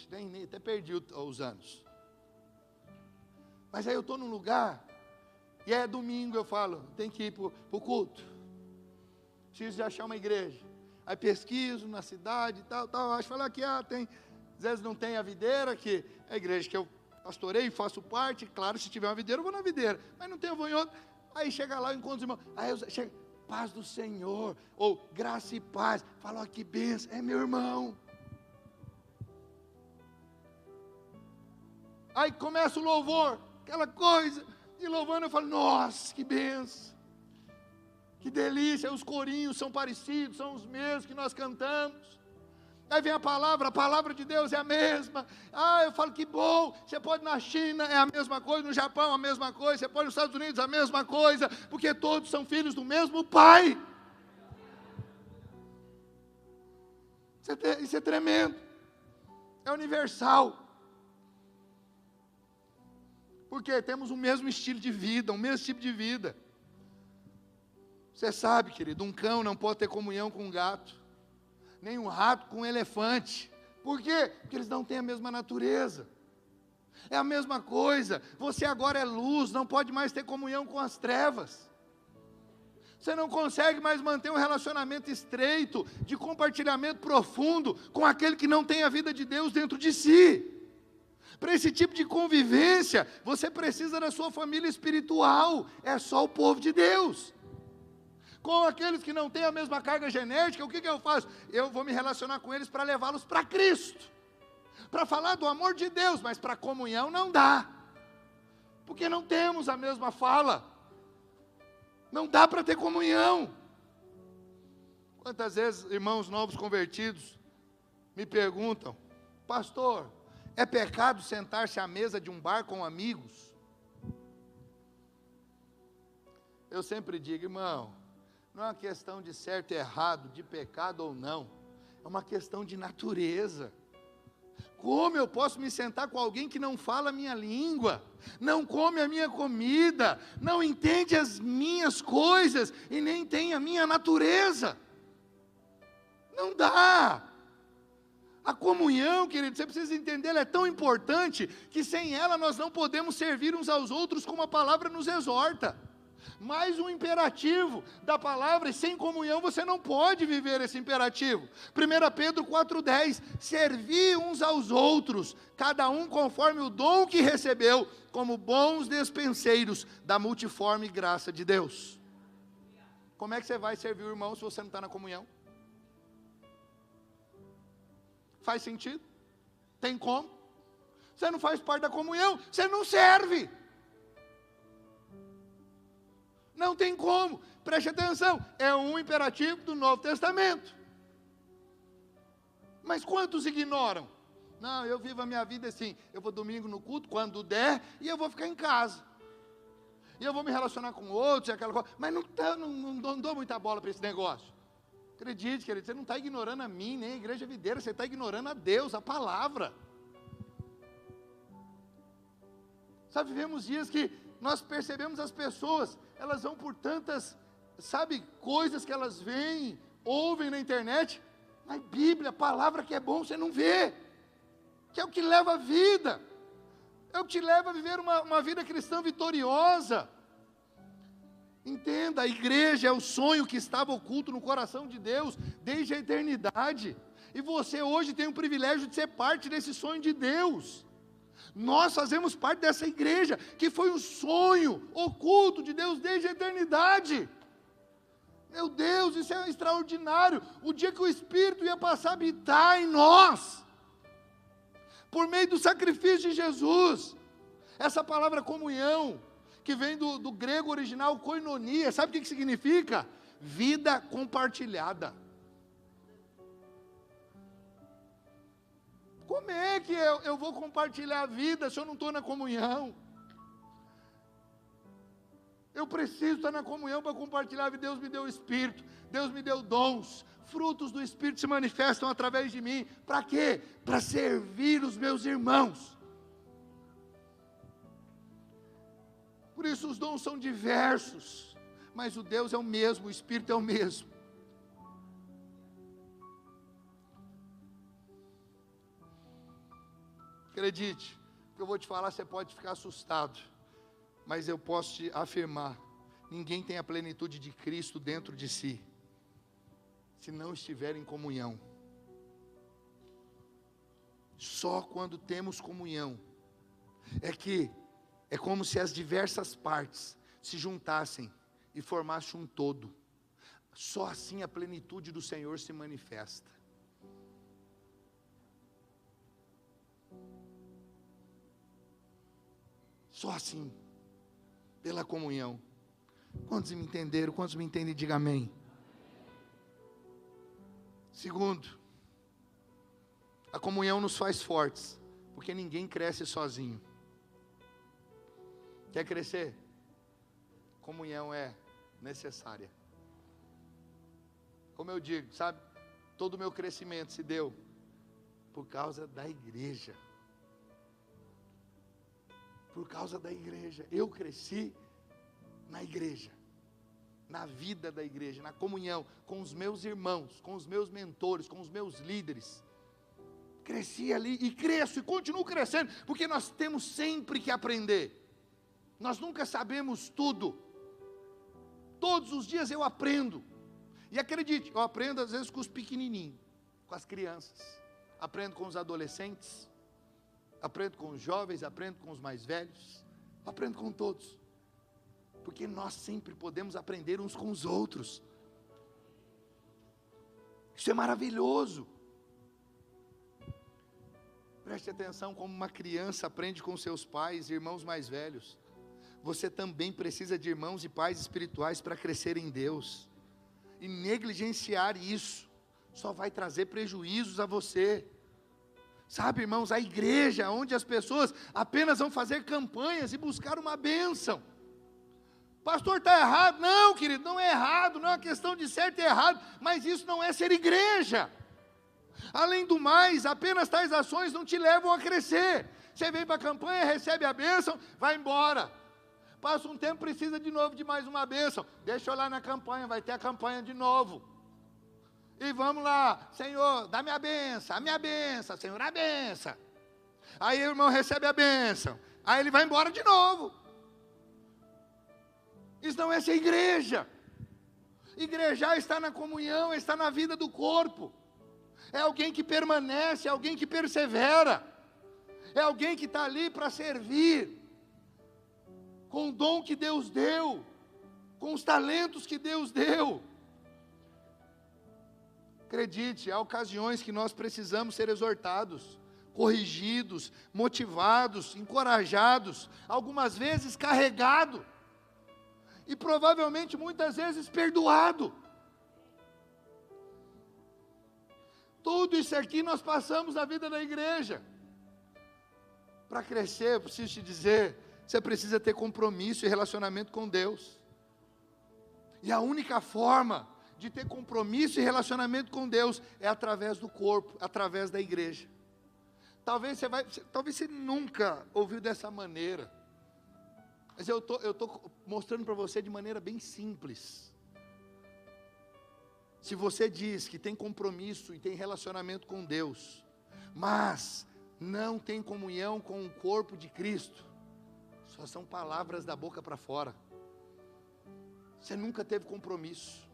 nem até perdi os anos. Mas aí eu estou num lugar, e é domingo, eu falo, tem que ir para o culto. Preciso de achar uma igreja. Aí pesquiso na cidade, tal, acho, falo aqui, tem, às vezes não tem a videira, que é a igreja que eu pastorei, faço parte, claro, se tiver uma videira, eu vou na videira, mas não tem, eu vou em outra. Aí chega lá, eu encontro os irmãos, aí eu chego, paz do Senhor, ou graça e paz, falo, que bênção, é meu irmão. Aí começa o louvor, aquela coisa, e louvando eu falo, nossa, que bênção, que delícia, os corinhos são parecidos, são os mesmos que nós cantamos. Aí vem a palavra de Deus é a mesma. Eu falo, que bom, você pode ir na China, é a mesma coisa, no Japão a mesma coisa, você pode ir nos Estados Unidos a mesma coisa, porque todos são filhos do mesmo Pai. Isso é tremendo, é universal. Porque temos o mesmo estilo de vida, o mesmo tipo de vida. Você sabe, querido, um cão não pode ter comunhão com um gato, nem um rato com um elefante. Por quê? Porque eles não têm a mesma natureza. É a mesma coisa. Você agora é luz, não pode mais ter comunhão com as trevas. Você não consegue mais manter um relacionamento estreito, de compartilhamento profundo, com aquele que não tem a vida de Deus dentro de si. Para esse tipo de convivência, você precisa da sua família espiritual. É só o povo de Deus. Com aqueles que não têm a mesma carga genética, o que eu faço? Eu vou me relacionar com eles para levá-los para Cristo, para falar do amor de Deus, mas para comunhão não dá, porque não temos a mesma fala, não dá para ter comunhão. Quantas vezes irmãos novos convertidos me perguntam, pastor, É pecado sentar-se à mesa de um bar com amigos? Eu sempre digo, irmão, não é uma questão de certo e errado, de pecado ou não. É uma questão de natureza. Como eu posso me sentar com alguém que não fala a minha língua, não come a minha comida, não entende as minhas coisas e nem tem a minha natureza? Não dá. A comunhão, querido, você precisa entender, ela é tão importante que sem ela nós não podemos servir uns aos outros como a palavra nos exorta. Mais um imperativo da palavra, e sem comunhão você não pode viver esse imperativo. 1 Pedro 4,10, servir uns aos outros, cada um conforme o dom que recebeu, como bons despenseiros da multiforme graça de Deus. Como é que você vai servir o irmão se você não está na comunhão? Faz sentido? Tem como? Você não faz parte da comunhão, você não serve. Não tem como, preste atenção, é um imperativo do Novo Testamento. Mas quantos ignoram? Não, eu vivo a minha vida assim, eu vou domingo no culto, quando der, e eu vou ficar em casa. E eu vou me relacionar com outros, aquela coisa, mas não dou muita bola para esse negócio. Acredite, querido, você não está ignorando a mim, nem a igreja videira, você está ignorando a Deus, a palavra. Sabe, vivemos dias que nós percebemos as pessoas, elas vão por tantas, sabe, coisas que elas veem, ouvem na internet, mas Bíblia, palavra que é bom, você não vê, que é o que leva a vida, é o que te leva a viver uma vida cristã vitoriosa. Entenda, a igreja é o sonho que estava oculto no coração de Deus, desde a eternidade, e você hoje tem o privilégio de ser parte desse sonho de Deus. Nós fazemos parte dessa igreja, que foi um sonho oculto de Deus desde a eternidade. Meu Deus, isso é extraordinário. O dia que o Espírito ia passar a habitar em nós, por meio do sacrifício de Jesus. Essa palavra comunhão, que vem do grego original koinonia, sabe o que significa? Vida compartilhada. Como é que eu vou compartilhar a vida se eu não estou na comunhão? Eu preciso estar na comunhão para compartilhar a vida. Deus me deu o Espírito, Deus me deu dons, frutos do Espírito se manifestam através de mim. Para quê? Para servir os meus irmãos. Por isso os dons são diversos, mas o Deus é o mesmo, o Espírito é o mesmo. Acredite, o que eu vou te falar, você pode ficar assustado, mas eu posso te afirmar, ninguém tem a plenitude de Cristo dentro de si, se não estiver em comunhão. Só quando temos comunhão, é como se as diversas partes se juntassem e formassem um todo. Só assim a plenitude do Senhor se manifesta. Só assim, pela comunhão. Quantos me entenderam? Quantos me entendem? Diga amém. Segundo, a comunhão nos faz fortes, porque ninguém cresce sozinho. Quer crescer? Comunhão é necessária. Como eu digo, sabe, todo o meu crescimento se deu por causa da igreja. Por causa da igreja, eu cresci na igreja, na vida da igreja, na comunhão, com os meus irmãos, com os meus mentores, com os meus líderes, cresci ali e cresço e continuo crescendo, porque nós temos sempre que aprender, nós nunca sabemos tudo, todos os dias eu aprendo, e acredite, eu aprendo às vezes com os pequenininhos, com as crianças, aprendo com os adolescentes, aprendo com os jovens, aprendo com os mais velhos, aprendo com todos, porque nós sempre podemos aprender uns com os outros, isso é maravilhoso. Preste atenção, como uma criança aprende com seus pais, irmãos mais velhos, você também precisa de irmãos e pais espirituais para crescer em Deus, e negligenciar isso, só vai trazer prejuízos a você. Sabe, irmãos, a igreja onde as pessoas apenas vão fazer campanhas e buscar uma bênção. Pastor, está errado. Não, querido, não é errado, não é uma questão de certo e errado, mas isso não é ser igreja. Além do mais, apenas tais ações não te levam a crescer. Você vem para a campanha, recebe a bênção, vai embora. Passa um tempo, precisa de novo de mais uma bênção. Deixa eu lá na campanha, vai ter a campanha de novo. E vamos lá, Senhor, dá-me a benção, Senhor, a benção. Aí o irmão recebe a benção, aí ele vai embora de novo. Isso não é ser igreja. Igrejar está na comunhão, está na vida do corpo. É alguém que permanece, é alguém que persevera. É alguém que está ali para servir, com o dom que Deus deu, com os talentos que Deus deu. Acredite, há ocasiões que nós precisamos ser exortados, corrigidos, motivados, encorajados, algumas vezes carregado, e provavelmente muitas vezes perdoado. Tudo isso aqui nós passamos na vida da igreja. Para crescer, eu preciso te dizer, você precisa ter compromisso e relacionamento com Deus. E a única forma de ter compromisso e relacionamento com Deus é através do corpo, através da igreja. Talvez você nunca ouviu dessa maneira, mas eu tô mostrando para você de maneira bem simples. Se você diz que tem compromisso e tem relacionamento com Deus, mas não tem comunhão com o corpo de Cristo, só são palavras da boca para fora. Você nunca teve compromisso.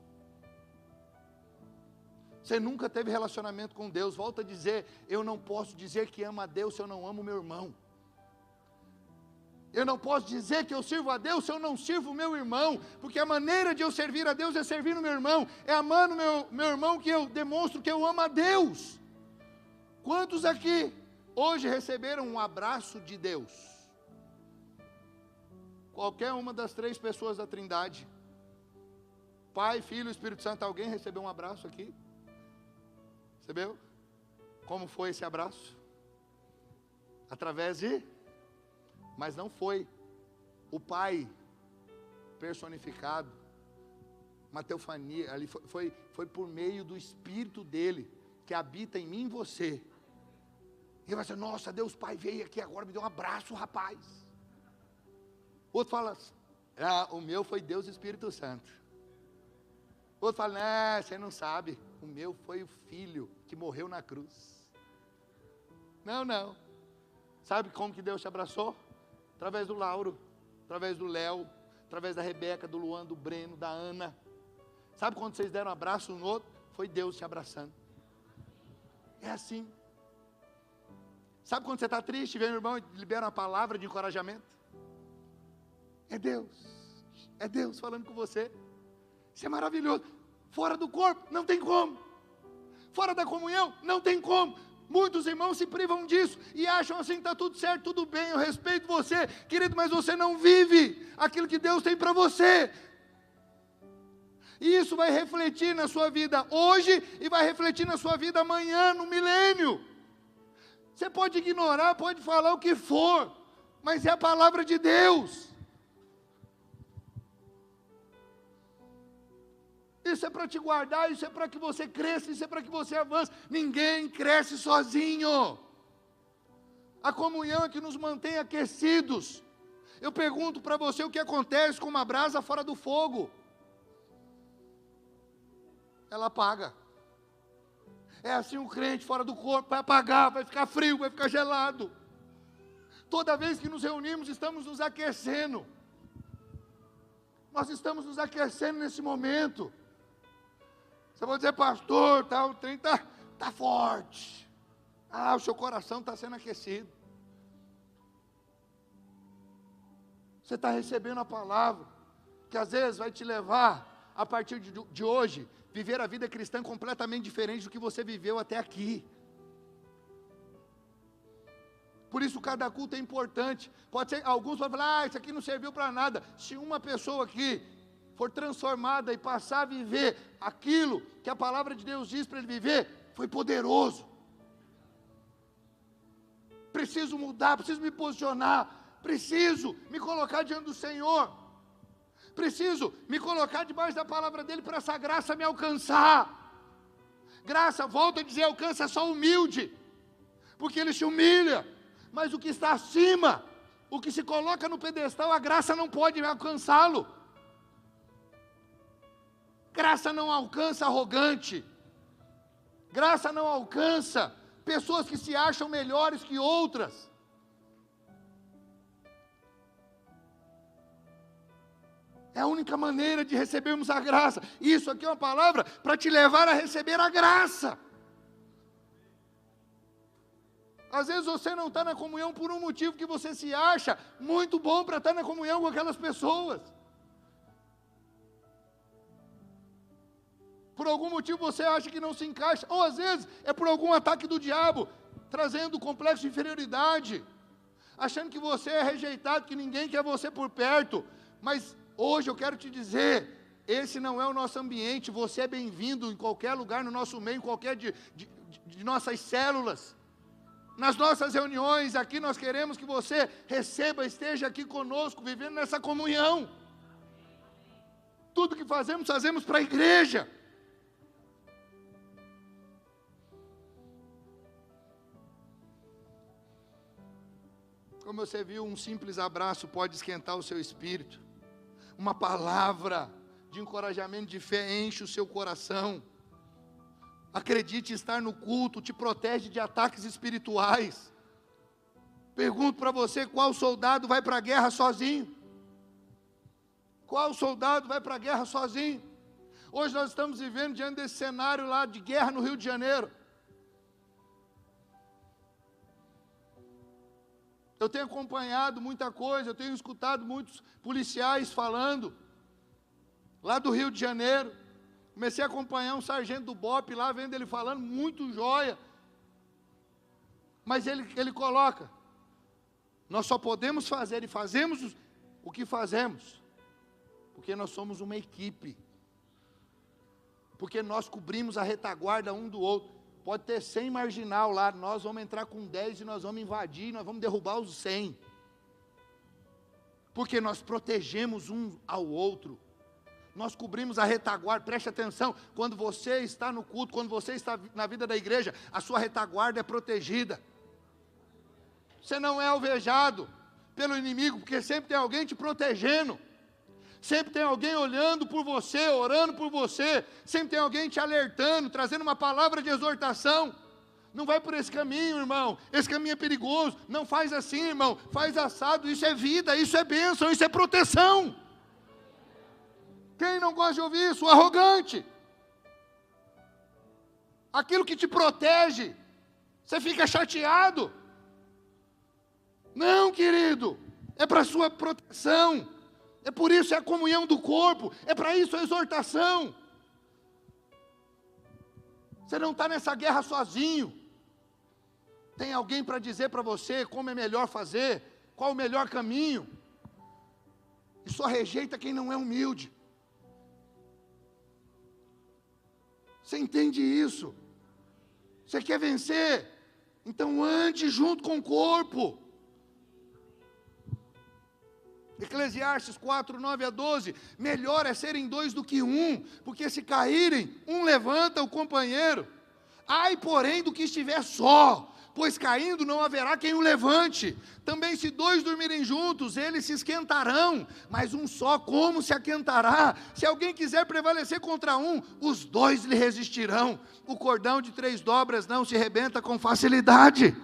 Você nunca teve relacionamento com Deus. Volto a dizer, eu não posso dizer que amo a Deus se eu não amo o meu irmão. Eu não posso dizer que eu sirvo a Deus se eu não sirvo o meu irmão, porque a maneira de eu servir a Deus é servir o meu irmão, é amando meu irmão que eu demonstro que eu amo a Deus. Quantos aqui hoje receberam um abraço de Deus? Qualquer uma das três pessoas da Trindade, Pai, Filho e Espírito Santo, alguém recebeu um abraço aqui? Recebeu? Como foi esse abraço? Através de... Mas não foi o Pai personificado, uma teofania, ali foi por meio do Espírito dele, que habita em mim e em você. E vai dizer, nossa, Deus Pai veio aqui agora, me deu um abraço, rapaz. Outro fala, o meu foi Deus e Espírito Santo. Outro fala, não, você não sabe, o meu foi o Filho que morreu na cruz. Não. Sabe como que Deus te abraçou? Através do Lauro, através do Léo, através da Rebeca, do Luan, do Breno, da Ana. Sabe quando vocês deram um abraço um no outro? Foi Deus te abraçando. É assim. Sabe quando você está triste, vem o irmão e libera uma palavra de encorajamento? É Deus falando com você. Isso é maravilhoso. Fora do corpo, não tem como. Fora da comunhão, não tem como. Muitos irmãos se privam disso e acham assim, está tudo certo, tudo bem, eu respeito você, querido, mas você não vive aquilo que Deus tem para você. E isso vai refletir na sua vida hoje e vai refletir na sua vida amanhã, no milênio. Você pode ignorar, pode falar o que for, mas é a palavra de Deus. Isso é para te guardar, isso é para que você cresça, isso é para que você avance. Ninguém cresce sozinho. A comunhão é que nos mantém aquecidos. Eu pergunto para você o que acontece com uma brasa fora do fogo. Ela apaga. É assim um crente fora do corpo, vai apagar, vai ficar frio, vai ficar gelado. Toda vez que nos reunimos, estamos nos aquecendo. Nós estamos nos aquecendo nesse momento. Você vai dizer, pastor, o trem está forte. O seu coração está sendo aquecido. Você está recebendo a palavra, que às vezes vai te levar, a partir de hoje, viver a vida cristã completamente diferente do que você viveu até aqui. Por isso cada culto é importante. Pode ser, alguns vão falar, isso aqui não serviu para nada. Se uma pessoa aqui for transformada e passar a viver aquilo que a palavra de Deus diz para ele viver, foi poderoso. preciso mudar, preciso me posicionar, preciso me colocar diante do Senhor, preciso me colocar debaixo da palavra dEle para essa graça me alcançar. Graça, volto a dizer, alcança só o humilde, porque ele se humilha, mas o que está acima, o que se coloca no pedestal, a graça não pode alcançá-lo. Graça não alcança arrogante, graça não alcança pessoas que se acham melhores que outras. É a única maneira de recebermos a graça. Isso aqui é uma palavra para te levar a receber a graça. Às vezes você não está na comunhão por um motivo que você se acha muito bom para estar na comunhão com aquelas pessoas. Por algum motivo você acha que não se encaixa, ou às vezes é por algum ataque do diabo, trazendo complexo de inferioridade, achando que você é rejeitado, que ninguém quer você por perto. Mas hoje eu quero te dizer, esse não é o nosso ambiente. Você é bem-vindo em qualquer lugar no nosso meio, em qualquer de nossas células, nas nossas reuniões. Aqui nós queremos que você receba, esteja aqui conosco, vivendo nessa comunhão. Tudo que fazemos, fazemos para a igreja. Como você viu, um simples abraço pode esquentar o seu espírito. Uma palavra de encorajamento, de fé, enche o seu coração. Acredite, estar no culto te protege de ataques espirituais. Pergunto para você, qual soldado vai para a guerra sozinho? Qual soldado vai para a guerra sozinho? Hoje nós estamos vivendo diante desse cenário lá de guerra no Rio de Janeiro. Eu tenho acompanhado muita coisa, eu tenho escutado muitos policiais falando, lá do Rio de Janeiro. Comecei a acompanhar um sargento do BOPE lá, vendo ele falando, muito joia. Mas ele coloca, nós só podemos fazer e fazemos o que fazemos, porque nós somos uma equipe, porque nós cobrimos a retaguarda um do outro. Pode ter 100 marginal lá, nós vamos entrar com 10 e nós vamos invadir, nós vamos derrubar os 100. Porque nós protegemos um ao outro. Nós cobrimos a retaguarda. Preste atenção, quando você está no culto, quando você está na vida da igreja, a sua retaguarda é protegida. Você não é alvejado pelo inimigo, porque sempre tem alguém te protegendo. Sempre tem alguém olhando por você, orando por você. Sempre tem alguém te alertando, trazendo uma palavra de exortação. Não vai por esse caminho, irmão. Esse caminho é perigoso. Não faz assim, irmão. Faz assado. Isso é vida, isso é bênção, isso é proteção. Quem não gosta de ouvir isso? O arrogante. Aquilo que te protege. Você fica chateado. Não, querido. É para a sua proteção. É por isso, é a comunhão do corpo, é para isso a exortação. Você não está nessa guerra sozinho. Tem alguém para dizer para você como é melhor fazer, qual o melhor caminho. E só rejeita quem não é humilde. Você entende isso? Você quer vencer? Então ande junto com o corpo. Eclesiastes 4, 9 a 12, melhor é serem dois do que um, porque se caírem, um levanta o companheiro. Ai, porém, do que estiver só, pois caindo não haverá quem o levante. Também se dois dormirem juntos, eles se esquentarão, mas um só como se aquentará? Se alguém quiser prevalecer contra um, os dois lhe resistirão. O cordão de 3 dobras não se rebenta com facilidade.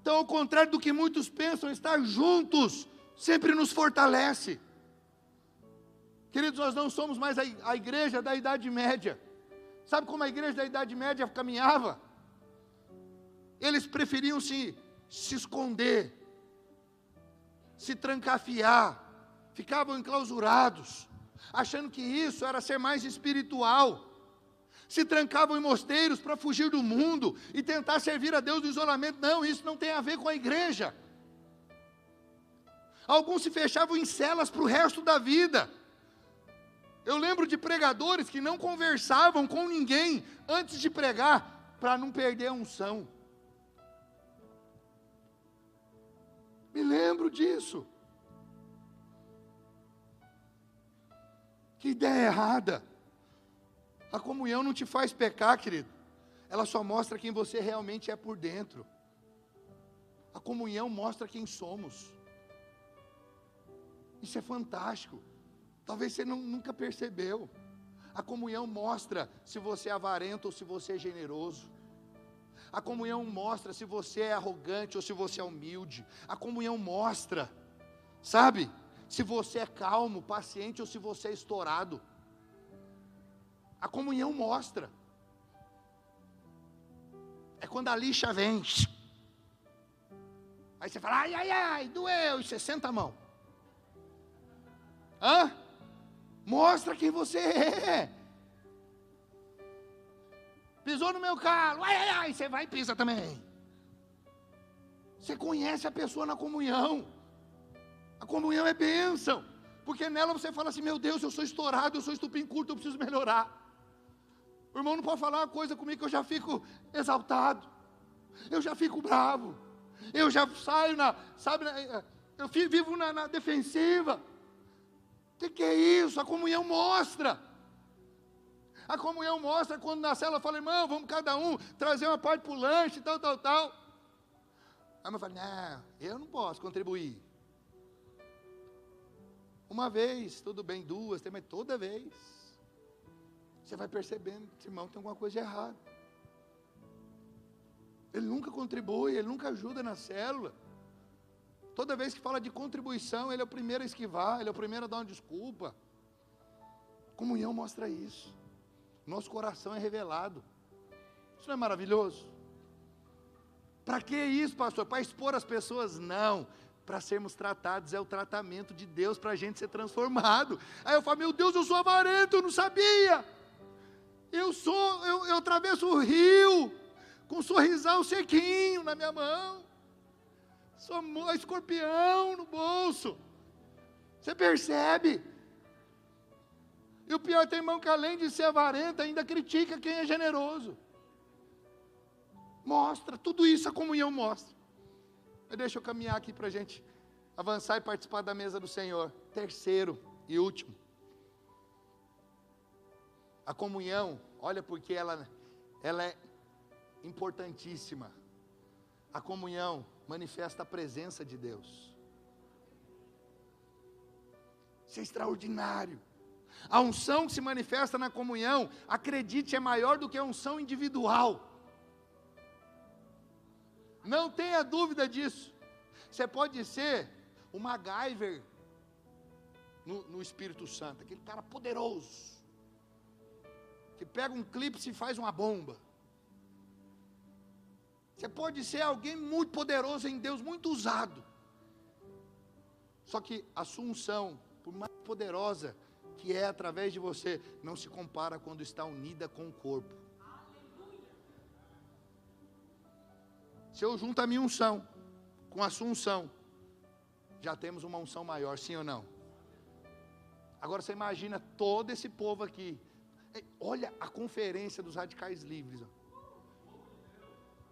Então, ao contrário do que muitos pensam, estar juntos sempre nos fortalece. Queridos, nós não somos mais a igreja da Idade Média. Sabe como a igreja da Idade Média caminhava? Eles preferiam se esconder, se trancafiar, ficavam enclausurados, achando que isso era ser mais espiritual. Se trancavam em mosteiros para fugir do mundo e tentar servir a Deus no isolamento. Não, isso não tem a ver com a igreja. Alguns se fechavam em celas para o resto da vida. Eu lembro de pregadores que não conversavam com ninguém antes de pregar, para não perder a unção. Me lembro disso. Que ideia errada. A comunhão não te faz pecar, querido. Ela só mostra quem você realmente é por dentro. A comunhão mostra quem somos. Isso é fantástico. Talvez você nunca percebeu. A comunhão mostra se você é avarento ou se você é generoso. A comunhão mostra se você é arrogante ou se você é humilde. A comunhão mostra, sabe, se você é calmo, paciente ou se você é estourado. A comunhão mostra. É quando a lixa vem. Aí você fala, ai, doeu, e você senta a mão. Mostra quem você é. Pisou no meu calo, ai, você vai e pisa também. Você conhece a pessoa na comunhão. A comunhão é bênção. Porque nela você fala assim, meu Deus, eu sou estourado, eu sou estupim curto, eu preciso melhorar. O irmão não pode falar uma coisa comigo que eu já fico exaltado. Eu já fico bravo. Eu já saio eu vivo na defensiva. O que é isso? A comunhão mostra. A comunhão mostra quando na célula fala, irmão, vamos cada um trazer uma parte para o lanche, tal. Aí eu falo, não, eu não posso contribuir. Uma vez, tudo bem, duas, mas toda vez, você vai percebendo que esse irmão tem alguma coisa de errado. Ele nunca contribui, ele nunca ajuda na célula. Toda vez que fala de contribuição, ele é o primeiro a esquivar, ele é o primeiro a dar uma desculpa. Comunhão mostra isso. Nosso coração é revelado. Isso não é maravilhoso? Para que isso, pastor? Para expor as pessoas? Não. Para sermos tratados, é o tratamento de Deus para a gente ser transformado. Aí eu falo, meu Deus, eu sou avarento, eu não sabia. Eu atravesso o rio, com um sorrisal sequinho na minha mão. Sou escorpião no bolso. Você percebe? E o pior, tem irmão que além de ser avarento, ainda critica quem é generoso. Mostra, tudo isso a comunhão mostra. Mas deixa eu caminhar aqui para a gente avançar e participar da mesa do Senhor. Terceiro e último. A comunhão, olha porque ela é importantíssima. A comunhão manifesta a presença de Deus. Isso é extraordinário. A unção que se manifesta na comunhão, acredite, é maior do que a unção individual. Não tenha dúvida disso. Você pode ser o MacGyver no Espírito Santo, aquele cara poderoso, que pega um clipe e faz uma bomba. Você pode ser alguém muito poderoso em Deus, muito usado. Só que a sua unção, por mais poderosa que é através de você, não se compara quando está unida com o corpo. Se eu junto a minha unção com a sua unção, já temos uma unção maior, sim ou não? Agora você imagina todo esse povo aqui. Olha a conferência dos radicais livres.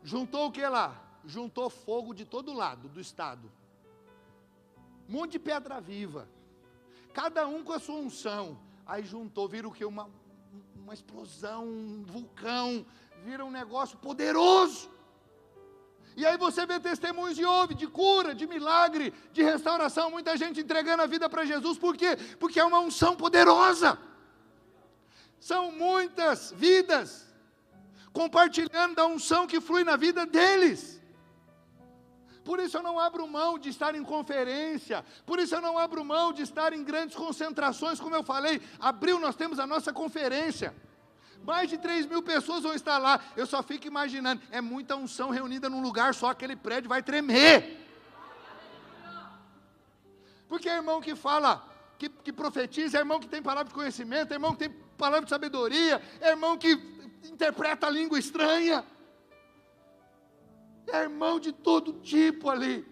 Juntou o que lá? Juntou fogo de todo lado do estado. Um monte de pedra viva. Cada um com a sua unção. Aí juntou, vira o que? Uma explosão, um vulcão. Vira um negócio poderoso. E aí você vê testemunhos e ouve de cura, de milagre, de restauração. Muita gente entregando a vida para Jesus. Por quê? Porque é uma unção poderosa. São muitas vidas compartilhando da unção que flui na vida deles. Por isso eu não abro mão de estar em conferência, por isso eu não abro mão de estar em grandes concentrações, como eu falei, abril nós temos a nossa conferência, mais de 3.000 pessoas vão estar lá, eu só fico imaginando, é muita unção reunida num lugar só, aquele prédio vai tremer, porque é irmão que fala, que profetiza, é irmão que tem palavra de conhecimento, é irmão que tem palavra de sabedoria, é irmão que interpreta a língua estranha, é irmão de todo tipo ali.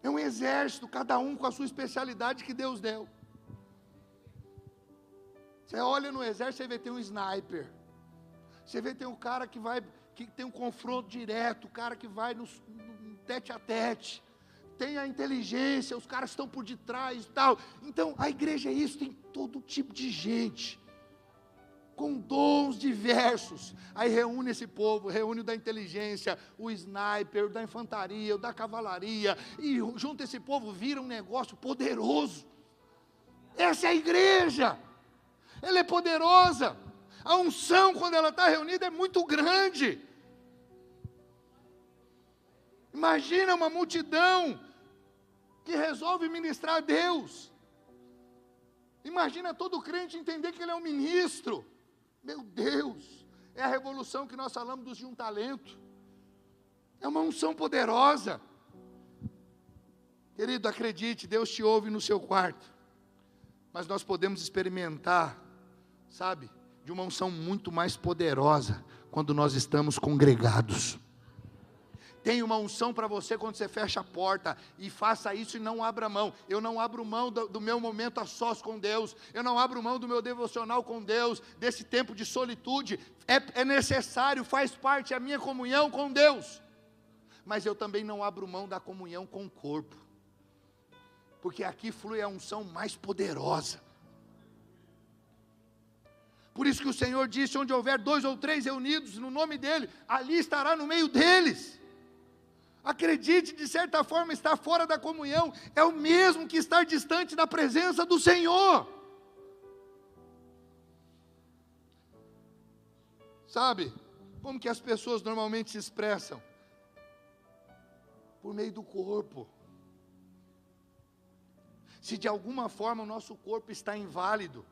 É um exército, cada um com a sua especialidade que Deus deu. Você olha no exército, você vê tem um sniper. Você vê tem um cara que que tem um confronto direto, o cara que vai no tete a tete, tem a inteligência, os caras estão por detrás e tal. Então, a igreja é isso, tem todo tipo de gente, com dons diversos. Aí reúne esse povo, reúne o da inteligência, o sniper, o da infantaria, o da cavalaria, e junta esse povo, vira um negócio poderoso. Essa é a igreja, ela é poderosa. A unção, quando ela está reunida, é muito grande. Imagina uma multidão que resolve ministrar a Deus. Imagina todo crente entender que ele é um ministro. Meu Deus, é a revolução que nós falamos de um talento. É uma unção poderosa. Querido, acredite, Deus te ouve no seu quarto. Mas nós podemos experimentar, sabe, de uma unção muito mais poderosa quando nós estamos congregados. Tem uma unção para você quando você fecha a porta, e faça isso e não abra mão. Eu não abro mão do meu momento a sós com Deus, eu não abro mão do meu devocional com Deus, desse tempo de solitude, é necessário, faz parte, é a minha comunhão com Deus, mas eu também não abro mão da comunhão com o corpo, porque aqui flui a unção mais poderosa. Por isso que o Senhor disse, onde houver 2 ou 3 reunidos no nome dEle, ali estará no meio deles. Acredite, de certa forma, estar fora da comunhão é o mesmo que estar distante da presença do Senhor. Sabe, como que as pessoas normalmente se expressam? Por meio do corpo. Se de alguma forma o nosso corpo está inválido,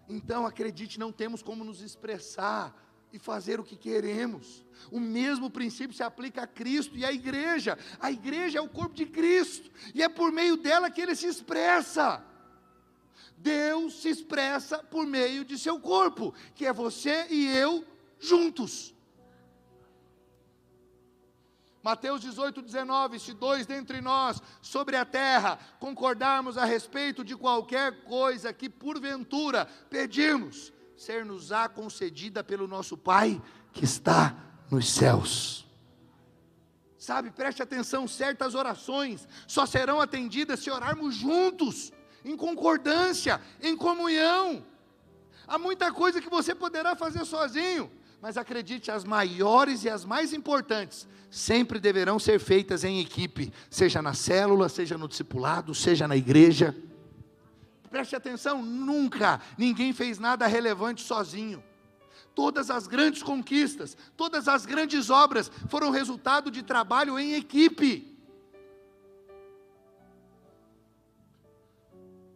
então acredite, não temos como nos expressar e fazer o que queremos. O mesmo princípio se aplica a Cristo e à igreja. A igreja é o corpo de Cristo, e é por meio dela que Ele se expressa. Deus se expressa por meio de seu corpo, que é você e eu juntos. Mateus 18:19, se 2 dentre nós, sobre a terra, concordarmos a respeito de qualquer coisa que porventura pedirmos, ser-nos-á concedida pelo nosso Pai, que está nos céus. Sabe, preste atenção, certas orações só serão atendidas se orarmos juntos, em concordância, em comunhão. Há muita coisa que você poderá fazer sozinho, mas acredite, as maiores e as mais importantes sempre deverão ser feitas em equipe, seja na célula, seja no discipulado, seja na igreja. Preste atenção, nunca ninguém fez nada relevante sozinho. Todas as grandes conquistas, todas as grandes obras foram resultado de trabalho em equipe.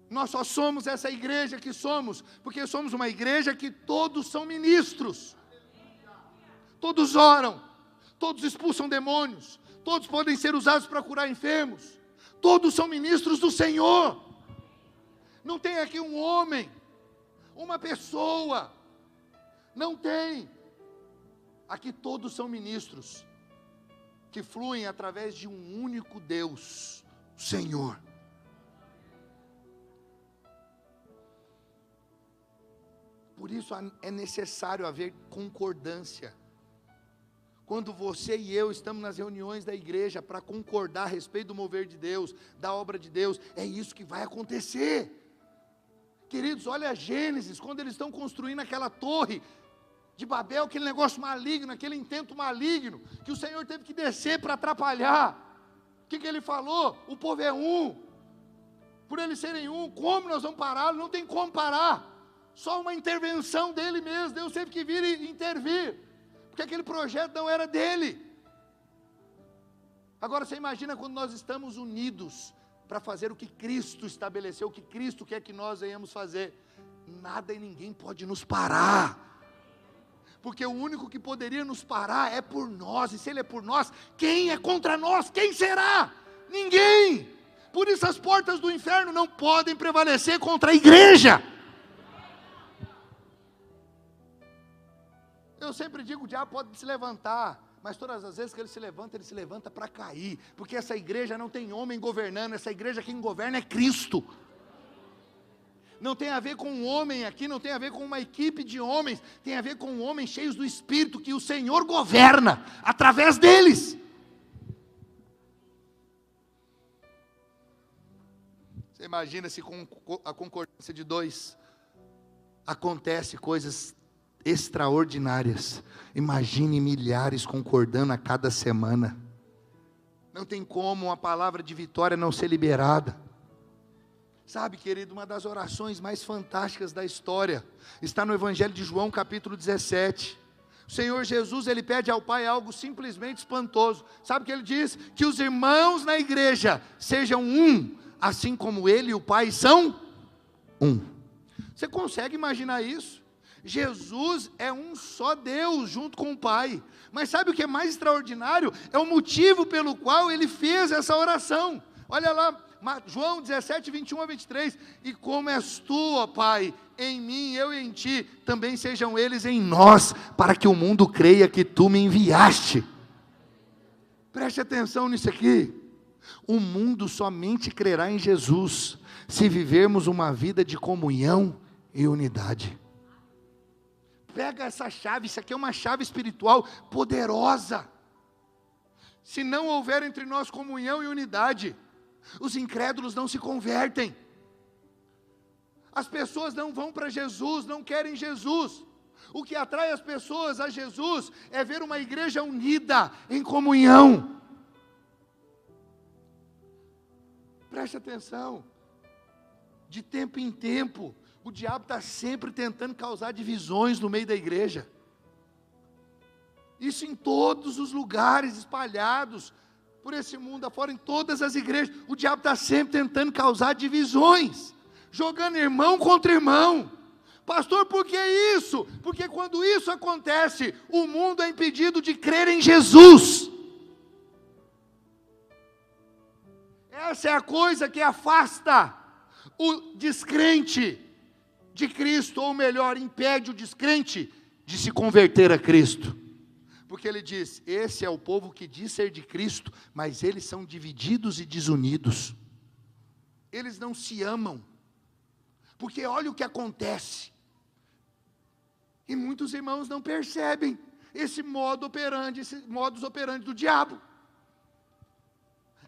Nós só somos essa igreja que somos, porque somos uma igreja que todos são ministros. Todos oram, todos expulsam demônios, todos podem ser usados para curar enfermos, todos são ministros do Senhor. Não tem aqui um homem, uma pessoa, não tem. Aqui todos são ministros, que fluem através de um único Deus, o Senhor. Por isso é necessário haver concordância. Quando você e eu estamos nas reuniões da igreja para concordar a respeito do mover de Deus, da obra de Deus, é isso que vai acontecer. Queridos, olha a Gênesis, quando eles estão construindo aquela torre de Babel, aquele negócio maligno, aquele intento maligno, que o Senhor teve que descer para atrapalhar. O que ele falou? O povo é um, por eles serem um, como nós vamos parar? Não tem como parar, só uma intervenção dele mesmo. Deus teve que vir e intervir, porque aquele projeto não era dele. Agora você imagina quando nós estamos unidos para fazer o que Cristo estabeleceu, o que Cristo quer que nós venhamos fazer. Nada e ninguém pode nos parar, porque o único que poderia nos parar é por nós, e se Ele é por nós, quem é contra nós? Quem será? Ninguém. Por isso as portas do inferno não podem prevalecer contra a igreja. Eu sempre digo, o diabo pode se levantar, mas todas as vezes que ele se levanta para cair, porque essa igreja não tem homem governando, essa igreja quem governa é Cristo. Não tem a ver com um homem aqui, não tem a ver com uma equipe de homens, tem a ver com homens cheios do Espírito, que o Senhor governa através deles. Você imagina se com a concordância de dois acontece coisas extraordinárias. Imagine milhares concordando a cada semana. Não tem como uma palavra de vitória não ser liberada. Sabe, querido, uma das orações mais fantásticas da história está no Evangelho de João, capítulo 17. O Senhor Jesus, ele pede ao Pai algo simplesmente espantoso. Sabe o que ele diz? Que os irmãos na igreja sejam um, assim como ele e o Pai são um. Você consegue imaginar isso? Jesus é um só Deus junto com o Pai. Mas sabe o que é mais extraordinário? É o motivo pelo qual ele fez essa oração. Olha lá, João 17, 21 a 23. E como és tu, ó Pai, em mim, eu em ti, também sejam eles em nós, para que o mundo creia que tu me enviaste. Preste atenção nisso aqui. O mundo somente crerá em Jesus, se vivermos uma vida de comunhão e unidade. Pega essa chave, isso aqui é uma chave espiritual poderosa. Se não houver entre nós comunhão e unidade, os incrédulos não se convertem. As pessoas não vão para Jesus, não querem Jesus. O que atrai as pessoas a Jesus é ver uma igreja unida, em comunhão. Preste atenção. De tempo em tempo, o diabo está sempre tentando causar divisões no meio da igreja. Isso em todos os lugares espalhados por esse mundo afora, em todas as igrejas. O diabo está sempre tentando causar divisões, jogando irmão contra irmão. Pastor, por que isso? Porque quando isso acontece, o mundo é impedido de crer em Jesus. Essa é a coisa que afasta o descrente de Cristo, ou melhor, impede o descrente de se converter a Cristo. Porque ele diz, esse é o povo que diz ser de Cristo, mas eles são divididos e desunidos. Eles não se amam. Porque olha o que acontece. E muitos irmãos não percebem esse modus operandi do diabo.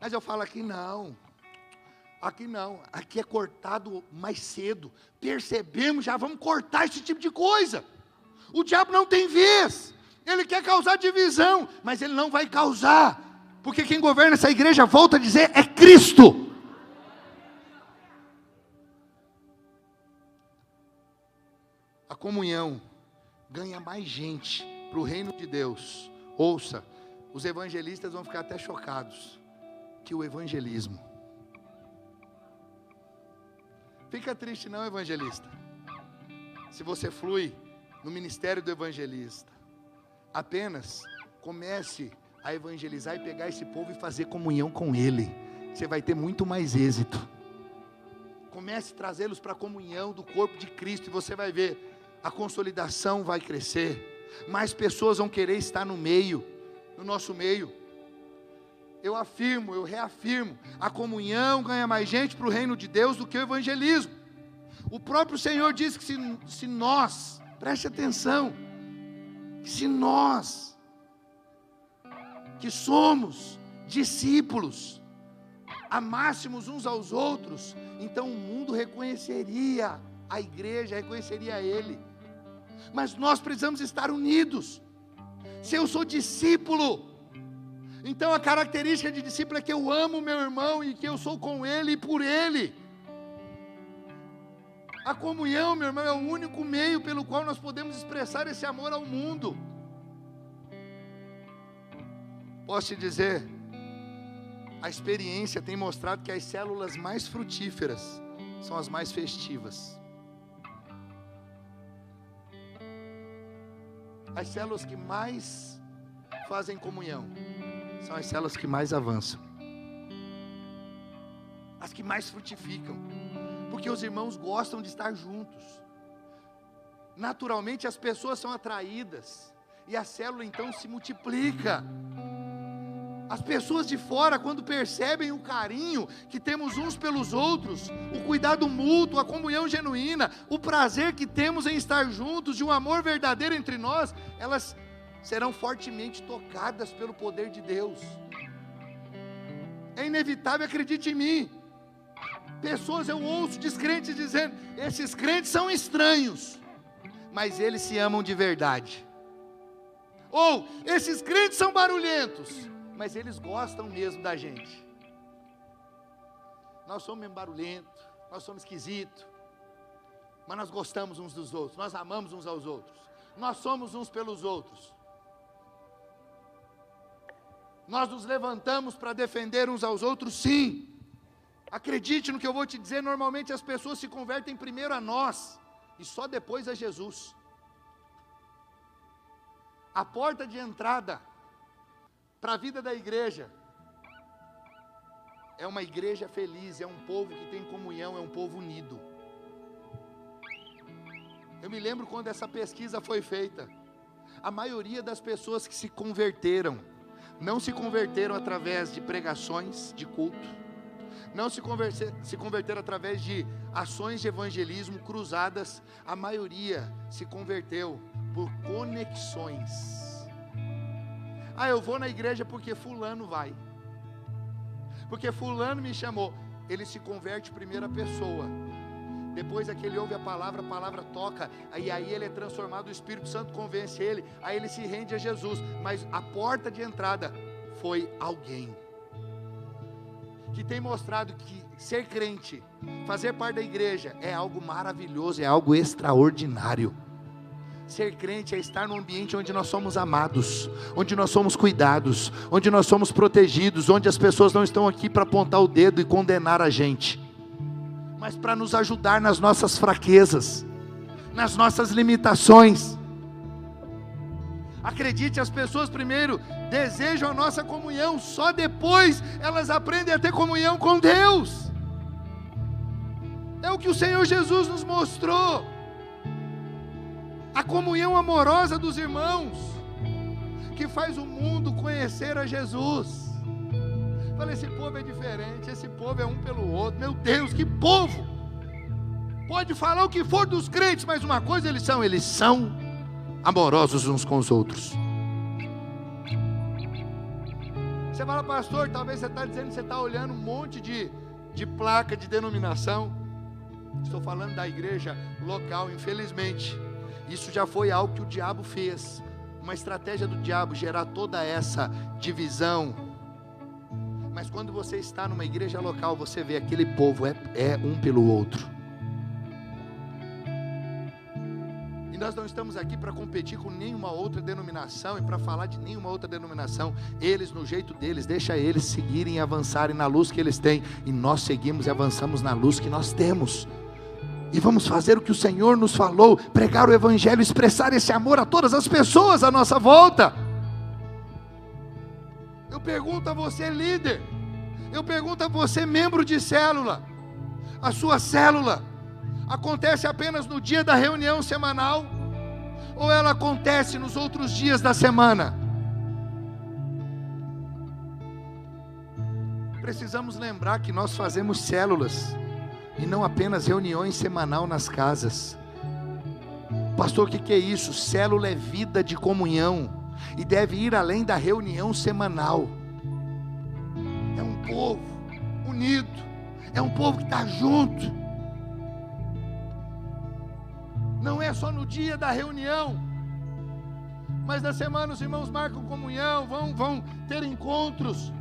Mas eu falo aqui não, aqui é cortado mais cedo, percebemos, já vamos cortar esse tipo de coisa. O diabo não tem vez, ele quer causar divisão, mas ele não vai causar, porque quem governa essa igreja, volta a dizer, é Cristo. A comunhão ganha mais gente para o reino de Deus. Ouça, os evangelistas vão ficar até chocados, que o evangelismo. Fica triste não, evangelista, se você flui no ministério do evangelista. Apenas comece a evangelizar e pegar esse povo e fazer comunhão com ele. Você vai ter muito mais êxito. Comece a trazê-los para a comunhão do corpo de Cristo e você vai ver, a consolidação vai crescer. Mais pessoas vão querer estar no nosso meio. Eu afirmo, eu reafirmo, a comunhão ganha mais gente para o reino de Deus do que o evangelismo. O próprio Senhor diz que se nós, preste atenção, se nós, que somos discípulos, amássemos uns aos outros, então o mundo reconheceria a igreja, reconheceria Ele. Mas nós precisamos estar unidos. Se eu sou discípulo, então a característica de discípulo é que eu amo meu irmão e que eu sou com ele e por ele. A comunhão, meu irmão, é o único meio pelo qual nós podemos expressar esse amor ao mundo. Posso te dizer, a experiência tem mostrado que as células mais frutíferas são as mais festivas. As células que mais fazem comunhão são as células que mais avançam, as que mais frutificam, porque os irmãos gostam de estar juntos. Naturalmente as pessoas são atraídas, e a célula então se multiplica. As pessoas de fora, quando percebem o carinho que temos uns pelos outros, o cuidado mútuo, a comunhão genuína, o prazer que temos em estar juntos e o amor verdadeiro entre nós, elas serão fortemente tocadas pelo poder de Deus. É inevitável, acredite em mim. Pessoas, eu ouço descrentes dizendo: esses crentes são estranhos, mas eles se amam de verdade. Ou, esses crentes são barulhentos, mas eles gostam mesmo da gente. Nós somos mesmo barulhentos, nós somos esquisitos, mas nós gostamos uns dos outros, nós amamos uns aos outros, nós somos uns pelos outros. Nós nos levantamos para defender uns aos outros, sim. Acredite no que eu vou te dizer, normalmente as pessoas se convertem primeiro a nós, e só depois a Jesus. A porta de entrada para a vida da igreja é uma igreja feliz, é um povo que tem comunhão, é um povo unido. Eu me lembro quando essa pesquisa foi feita, a maioria das pessoas que se converteram, não se converteram através de pregações de culto, não se converteram através de ações de evangelismo, cruzadas. A maioria se converteu por conexões. Eu vou na igreja porque fulano vai, porque fulano me chamou. Ele se converte primeiro a pessoa, depois é que ele ouve a palavra toca, aí ele é transformado, o Espírito Santo convence ele, aí ele se rende a Jesus. Mas a porta de entrada foi alguém que tem mostrado que ser crente, fazer parte da igreja, é algo maravilhoso, é algo extraordinário. Ser crente é estar num ambiente onde nós somos amados, onde nós somos cuidados, onde nós somos protegidos, onde as pessoas não estão aqui para apontar o dedo e condenar a gente, mas para nos ajudar nas nossas fraquezas, nas nossas limitações. Acredite, as pessoas primeiro desejam a nossa comunhão, só depois elas aprendem a ter comunhão com Deus. É o que o Senhor Jesus nos mostrou. A comunhão amorosa dos irmãos, que faz o mundo conhecer a Jesus. Falei, esse povo é diferente, esse povo é um pelo outro. Meu Deus, que povo! Pode falar o que for dos crentes, mas uma coisa eles são amorosos uns com os outros. Você fala, pastor, talvez você está dizendo que você está olhando um monte de placa de denominação. Estou falando da igreja local, infelizmente. Isso já foi algo que o diabo fez, uma estratégia do diabo, gerar toda essa divisão. Mas quando você está numa igreja local, você vê aquele povo é um pelo outro. E nós não estamos aqui para competir com nenhuma outra denominação e para falar de nenhuma outra denominação. Eles no jeito deles, deixa eles seguirem e avançarem na luz que eles têm, e nós seguimos e avançamos na luz que nós temos. E vamos fazer o que o Senhor nos falou, pregar o Evangelho, expressar esse amor a todas as pessoas à nossa volta. Eu pergunto a você, líder, eu pergunto a você, membro de célula, a sua célula acontece apenas no dia da reunião semanal, ou ela acontece nos outros dias da semana? Precisamos lembrar que nós fazemos células, e não apenas reuniões semanal nas casas. Pastor, o que é isso? Célula é vida de comunhão, e deve ir além da reunião semanal. É um povo unido, é um povo que está junto. Não é só no dia da reunião, mas na semana os irmãos marcam comunhão, vão ter encontros,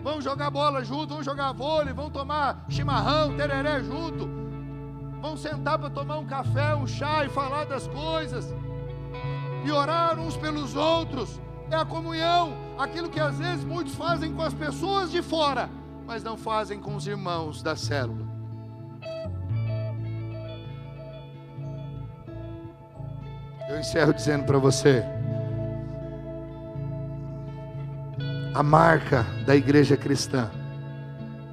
vão jogar bola junto, vão jogar vôlei, vão tomar chimarrão, tereré junto, vão sentar para tomar um café, um chá e falar das coisas, e orar uns pelos outros. É a comunhão, aquilo que às vezes muitos fazem com as pessoas de fora, mas não fazem com os irmãos da célula. Eu encerro dizendo para você, a marca da igreja cristã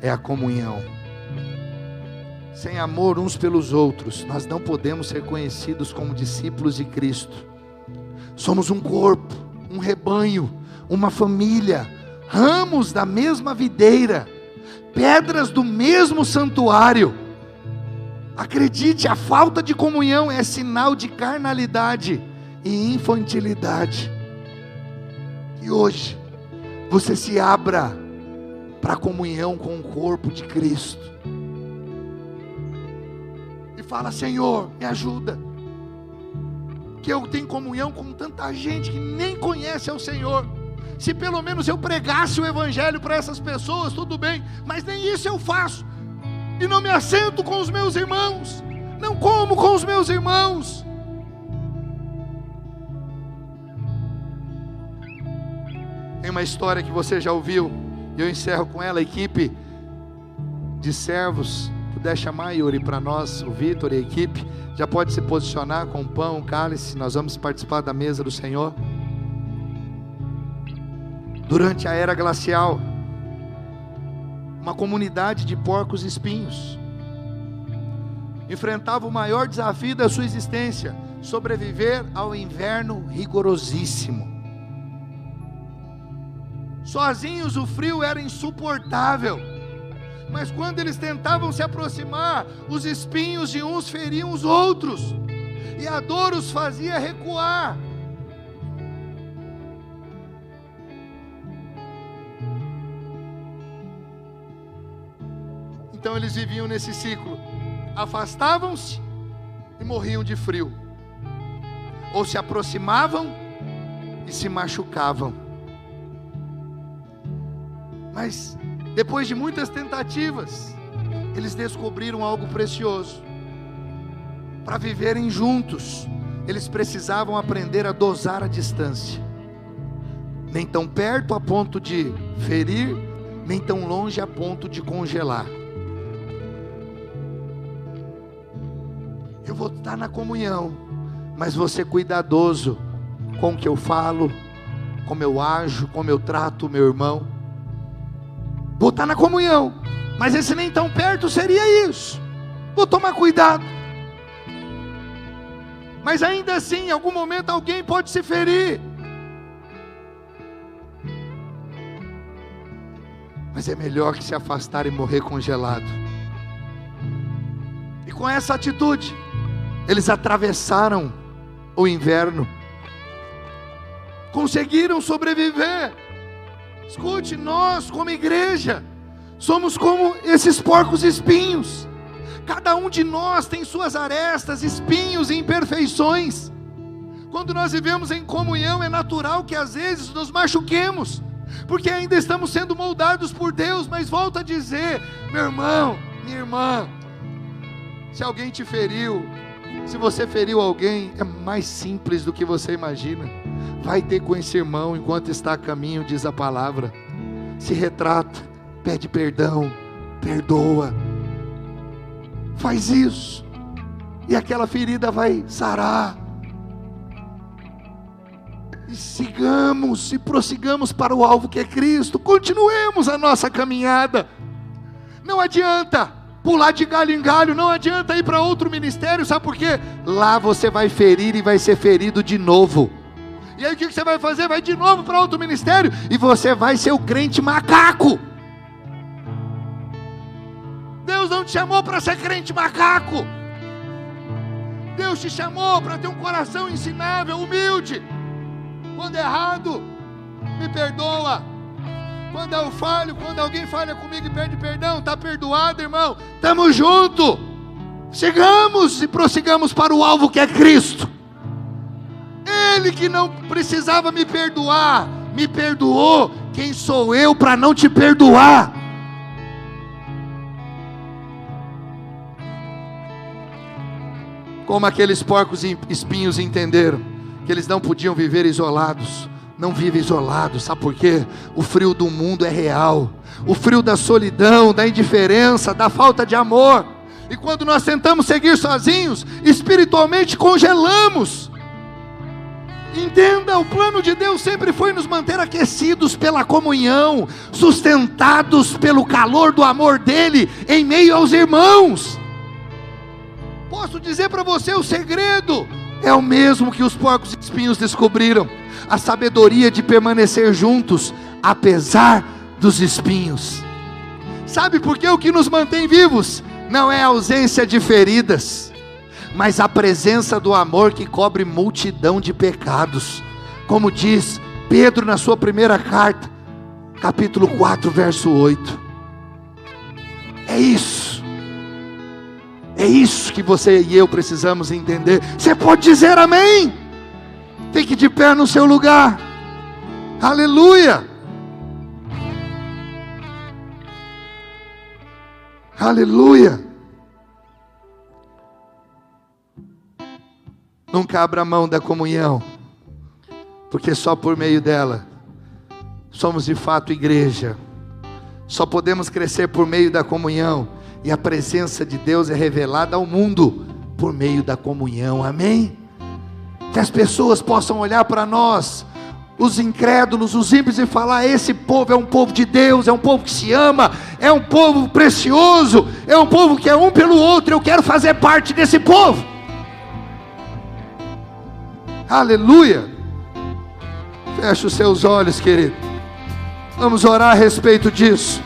é a comunhão. Sem amor uns pelos outros, nós não podemos ser conhecidos como discípulos de Cristo. Somos um corpo, um rebanho, uma família, ramos da mesma videira, pedras do mesmo santuário. Acredite, a falta de comunhão é sinal de carnalidade e infantilidade. E hoje você se abra para a comunhão com o corpo de Cristo e fala: Senhor, me ajuda, que eu tenho comunhão com tanta gente que nem conhece ao Senhor. Se pelo menos eu pregasse o Evangelho para essas pessoas, tudo bem, mas nem isso eu faço, e não me assento com os meus irmãos, não como com os meus irmãos. Tem uma história que você já ouviu, e eu encerro com ela. A equipe de servos, puder chamar, Yuri, para nós, o Vitor e a equipe, já pode se posicionar com o pão, o cálice. Nós vamos participar da mesa do Senhor. Durante a era glacial, uma comunidade de porcos espinhos enfrentava o maior desafio da sua existência: sobreviver ao inverno rigorosíssimo. Sozinhos o frio era insuportável, mas quando eles tentavam se aproximar, os espinhos de uns feriam os outros, e a dor os fazia recuar. Então eles viviam nesse ciclo: afastavam-se e morriam de frio, ou se aproximavam e se machucavam. Mas depois de muitas tentativas, eles descobriram algo precioso. Para viverem juntos, eles precisavam aprender a dosar a distância, nem tão perto a ponto de ferir, nem tão longe a ponto de congelar. Eu vou estar na comunhão, mas vou ser cuidadoso com o que eu falo, como eu ajo, como eu trato o meu irmão. Vou estar na comunhão, mas esse nem tão perto seria isso. Vou tomar cuidado. Mas ainda assim, em algum momento alguém pode se ferir. Mas é melhor que se afastar e morrer congelado. E com essa atitude, eles atravessaram o inverno, conseguiram sobreviver. Escute, nós como igreja somos como esses porcos espinhos. Cada um de nós tem suas arestas, espinhos e imperfeições. Quando nós vivemos em comunhão, é natural que às vezes nos machuquemos, porque ainda estamos sendo moldados por Deus. Mas volto a dizer, meu irmão, minha irmã, se alguém te feriu, se você feriu alguém, é mais simples do que você imagina. Vai ter com esse irmão enquanto está a caminho, diz a palavra. Se retrata, pede perdão, perdoa. Faz isso, e aquela ferida vai sarar. E sigamos e prossigamos para o alvo que é Cristo. Continuemos a nossa caminhada. Não adianta pular de galho em galho, não adianta ir para outro ministério, sabe por quê? Lá você vai ferir e vai ser ferido de novo. E aí o que você vai fazer? Vai de novo para outro ministério, e você vai ser o crente macaco. Deus não te chamou para ser crente macaco. Deus te chamou para ter um coração ensinável, humilde. Quando é errado, me perdoa. Quando eu falho, quando alguém falha comigo e pede perdão, está perdoado, irmão. Estamos juntos. Chegamos e prossigamos para o alvo que é Cristo. Ele que não precisava me perdoar, me perdoou. Quem sou eu para não te perdoar? Como aqueles porcos espinhos entenderam que eles não podiam viver isolados. Não vive isolado, sabe por quê? O frio do mundo é real. O frio da solidão, da indiferença, da falta de amor. E quando nós tentamos seguir sozinhos, espiritualmente congelamos. Entenda, o plano de Deus sempre foi nos manter aquecidos pela comunhão, sustentados pelo calor do amor dele em meio aos irmãos. Posso dizer para você o segredo É o mesmo que os porcos e espinhos descobriram: a sabedoria de permanecer juntos, apesar dos espinhos. Sabe por quê? O que nos mantém vivos não é a ausência de feridas, mas a presença do amor que cobre multidão de pecados. Como diz Pedro na sua primeira carta, capítulo 4, verso 8. É isso que você e eu precisamos entender. Você pode dizer amém? Fique de pé no seu lugar. Aleluia. Aleluia. Nunca abra mão da comunhão, porque só por meio dela somos de fato igreja. Só podemos crescer por meio da comunhão, e a presença de Deus é revelada ao mundo por meio da comunhão. Amém? Que as pessoas possam olhar para nós, os incrédulos, os ímpios, e falar: esse povo é um povo de Deus, é um povo que se ama, é um povo precioso, é um povo que é um pelo outro. Eu quero fazer parte desse povo. Aleluia. Feche os seus olhos, querido. Vamos orar a respeito disso.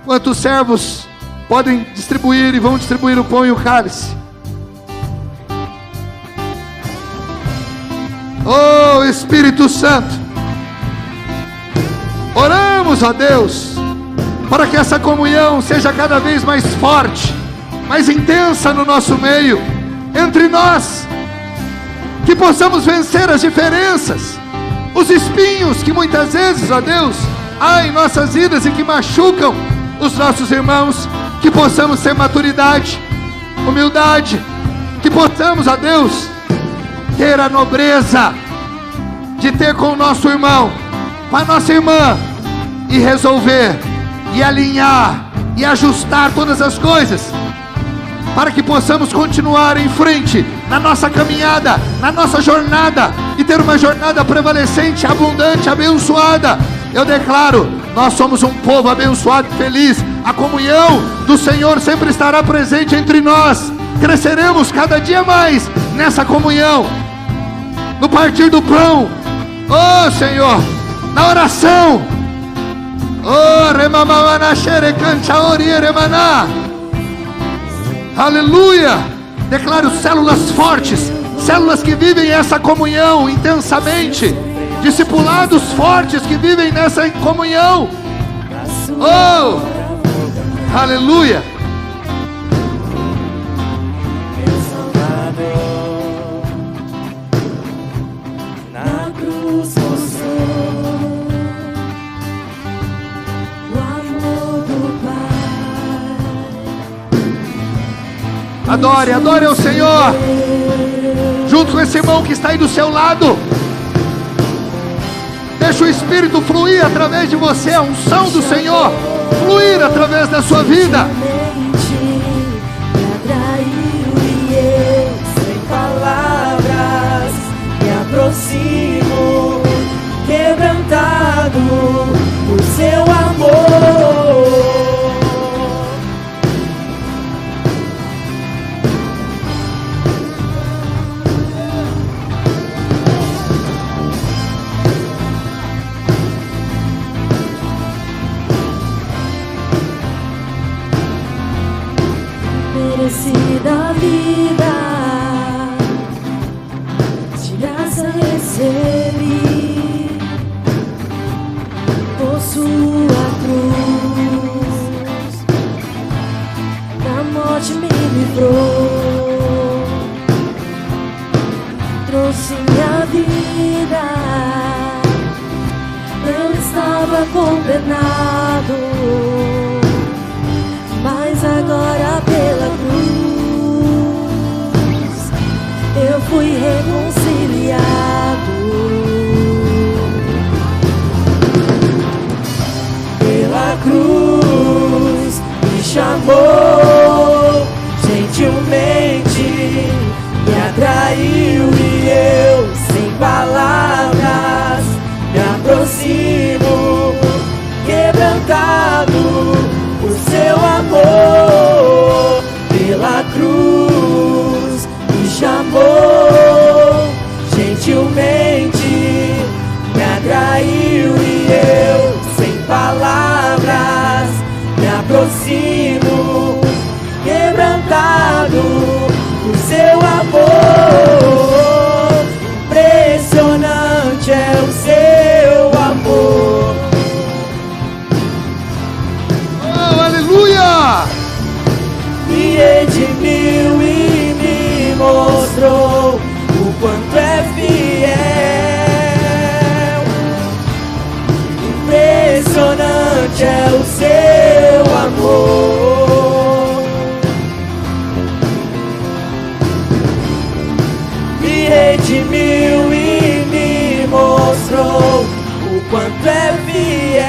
Quantos servos podem distribuir e vão distribuir o pão e o cálice? Oh Espírito Santo, oramos a Deus para que essa comunhão seja cada vez mais forte, mais intensa no nosso meio, entre nós, que possamos vencer as diferenças, os espinhos que muitas vezes, ó Deus, há em nossas vidas e que machucam os nossos irmãos. Que possamos ter maturidade, humildade, que possamos, ó Deus, ter a nobreza de ter com o nosso irmão, com a nossa irmã, e resolver, e alinhar, e ajustar todas as coisas, para que possamos continuar em frente, na nossa caminhada, na nossa jornada, e ter uma jornada prevalecente, abundante, abençoada. Eu declaro: nós somos um povo abençoado e feliz. A comunhão do Senhor sempre estará presente entre nós. Cresceremos cada dia mais nessa comunhão, no partir do pão, oh Senhor, na oração, oh remamamana xerecancha orieremaná. Aleluia. Declaro células fortes, células que vivem essa comunhão intensamente, discipulados fortes que vivem nessa comunhão. Oh, aleluia. Na cruz mostrou o amor do Pai. Adore, adore ao Senhor, junto com esse irmão que está aí do seu lado. Deixa o Espírito fluir através de você, a unção do Senhor fluir através da sua vida. Me atraiu e eu, sem palavras, me aproximo, quebrantado por seu amor. Da vida, de graça recebi, por sua cruz, da morte me livrou, trouxe minha vida. Eu estava condenado, mas agora pela cruz eu fui reconciliado. Pela cruz me chamou gentilmente, me atraiu e eu, sem palavras, me aproximo, quebrantado por seu amor. Pela cruz me chamou amor gentilmente me atraiu e eu, sem palavras, me aproximo, quebrantado por seu amor. Impressionante é o seu amor. Oh, aleluia! Me redimiu e me mostrou o quanto é fiel. Impressionante é o seu amor. Me redimiu e me mostrou o quanto é fiel.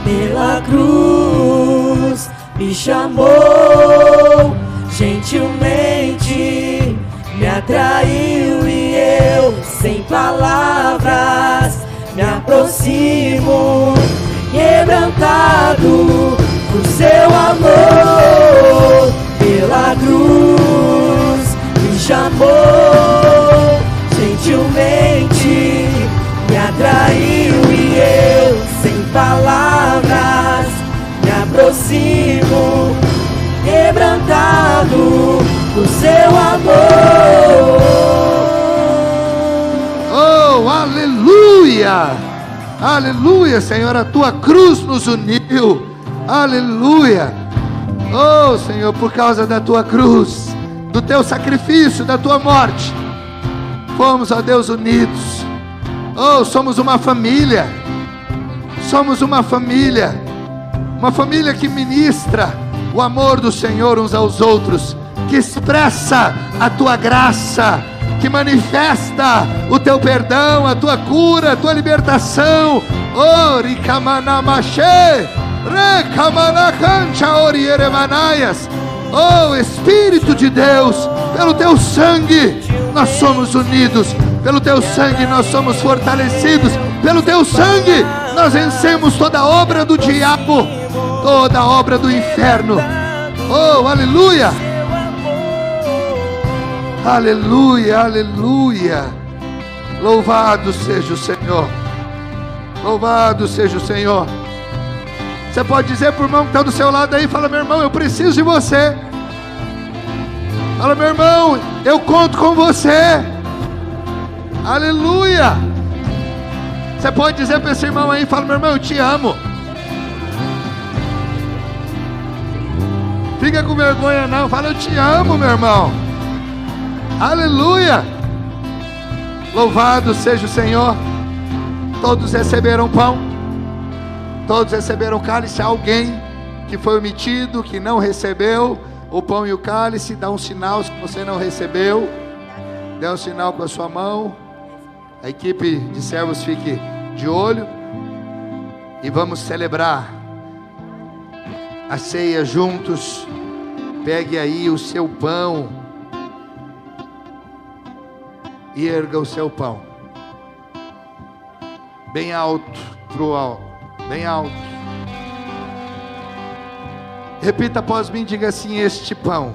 Pela cruz me chamou gentilmente, me atraiu e eu, sem palavras, me aproximo, quebrantado por seu amor. Pela cruz me chamou gentilmente, me atraiu e eu, sem palavras, me aproximo, quebrantado por seu amor. Oh, aleluia! Aleluia, Senhor, a tua cruz nos uniu. Aleluia! Oh, Senhor, por causa da tua cruz, do teu sacrifício, da tua morte, fomos, ó Deus, unidos. Oh, somos uma família. Somos uma família que ministra o amor do Senhor uns aos outros, que expressa a tua graça, que manifesta o teu perdão, a tua cura, a tua libertação. Oh, Rikamanamache, Rekamanakancha Orieremanaias. Oh, Espírito de Deus, pelo teu sangue nós somos unidos, pelo teu sangue nós somos fortalecidos, pelo teu sangue nós vencemos toda obra do diabo, toda obra do inferno. Oh, aleluia! Aleluia, aleluia! Louvado seja o Senhor! Louvado seja o Senhor! Você pode dizer para o irmão que está do seu lado aí, fala: meu irmão, eu preciso de você. Fala: meu irmão, eu conto com você. Aleluia! Você pode dizer para esse irmão aí, fala: meu irmão, eu te amo. Fica com vergonha não, fala: eu te amo, meu irmão. Aleluia! Louvado seja o Senhor. Todos receberam pão, todos receberam cálice. Alguém que foi omitido, que não recebeu o pão e o cálice, dá um sinal. Se você não recebeu, dê um sinal com a sua mão. A equipe de servos fique de olho. E vamos celebrar a ceia juntos. Pegue aí o seu pão e erga o seu pão bem alto, pro alto, bem alto. Repita após mim, diga assim: este pão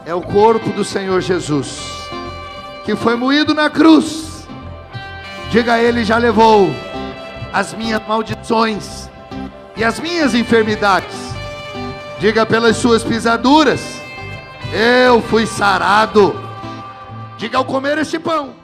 é o corpo do Senhor Jesus, que foi moído na cruz. Diga: ele já levou as minhas maldições e as minhas enfermidades. Diga: pelas suas pisaduras eu fui sarado. Diga: ao comer este pão,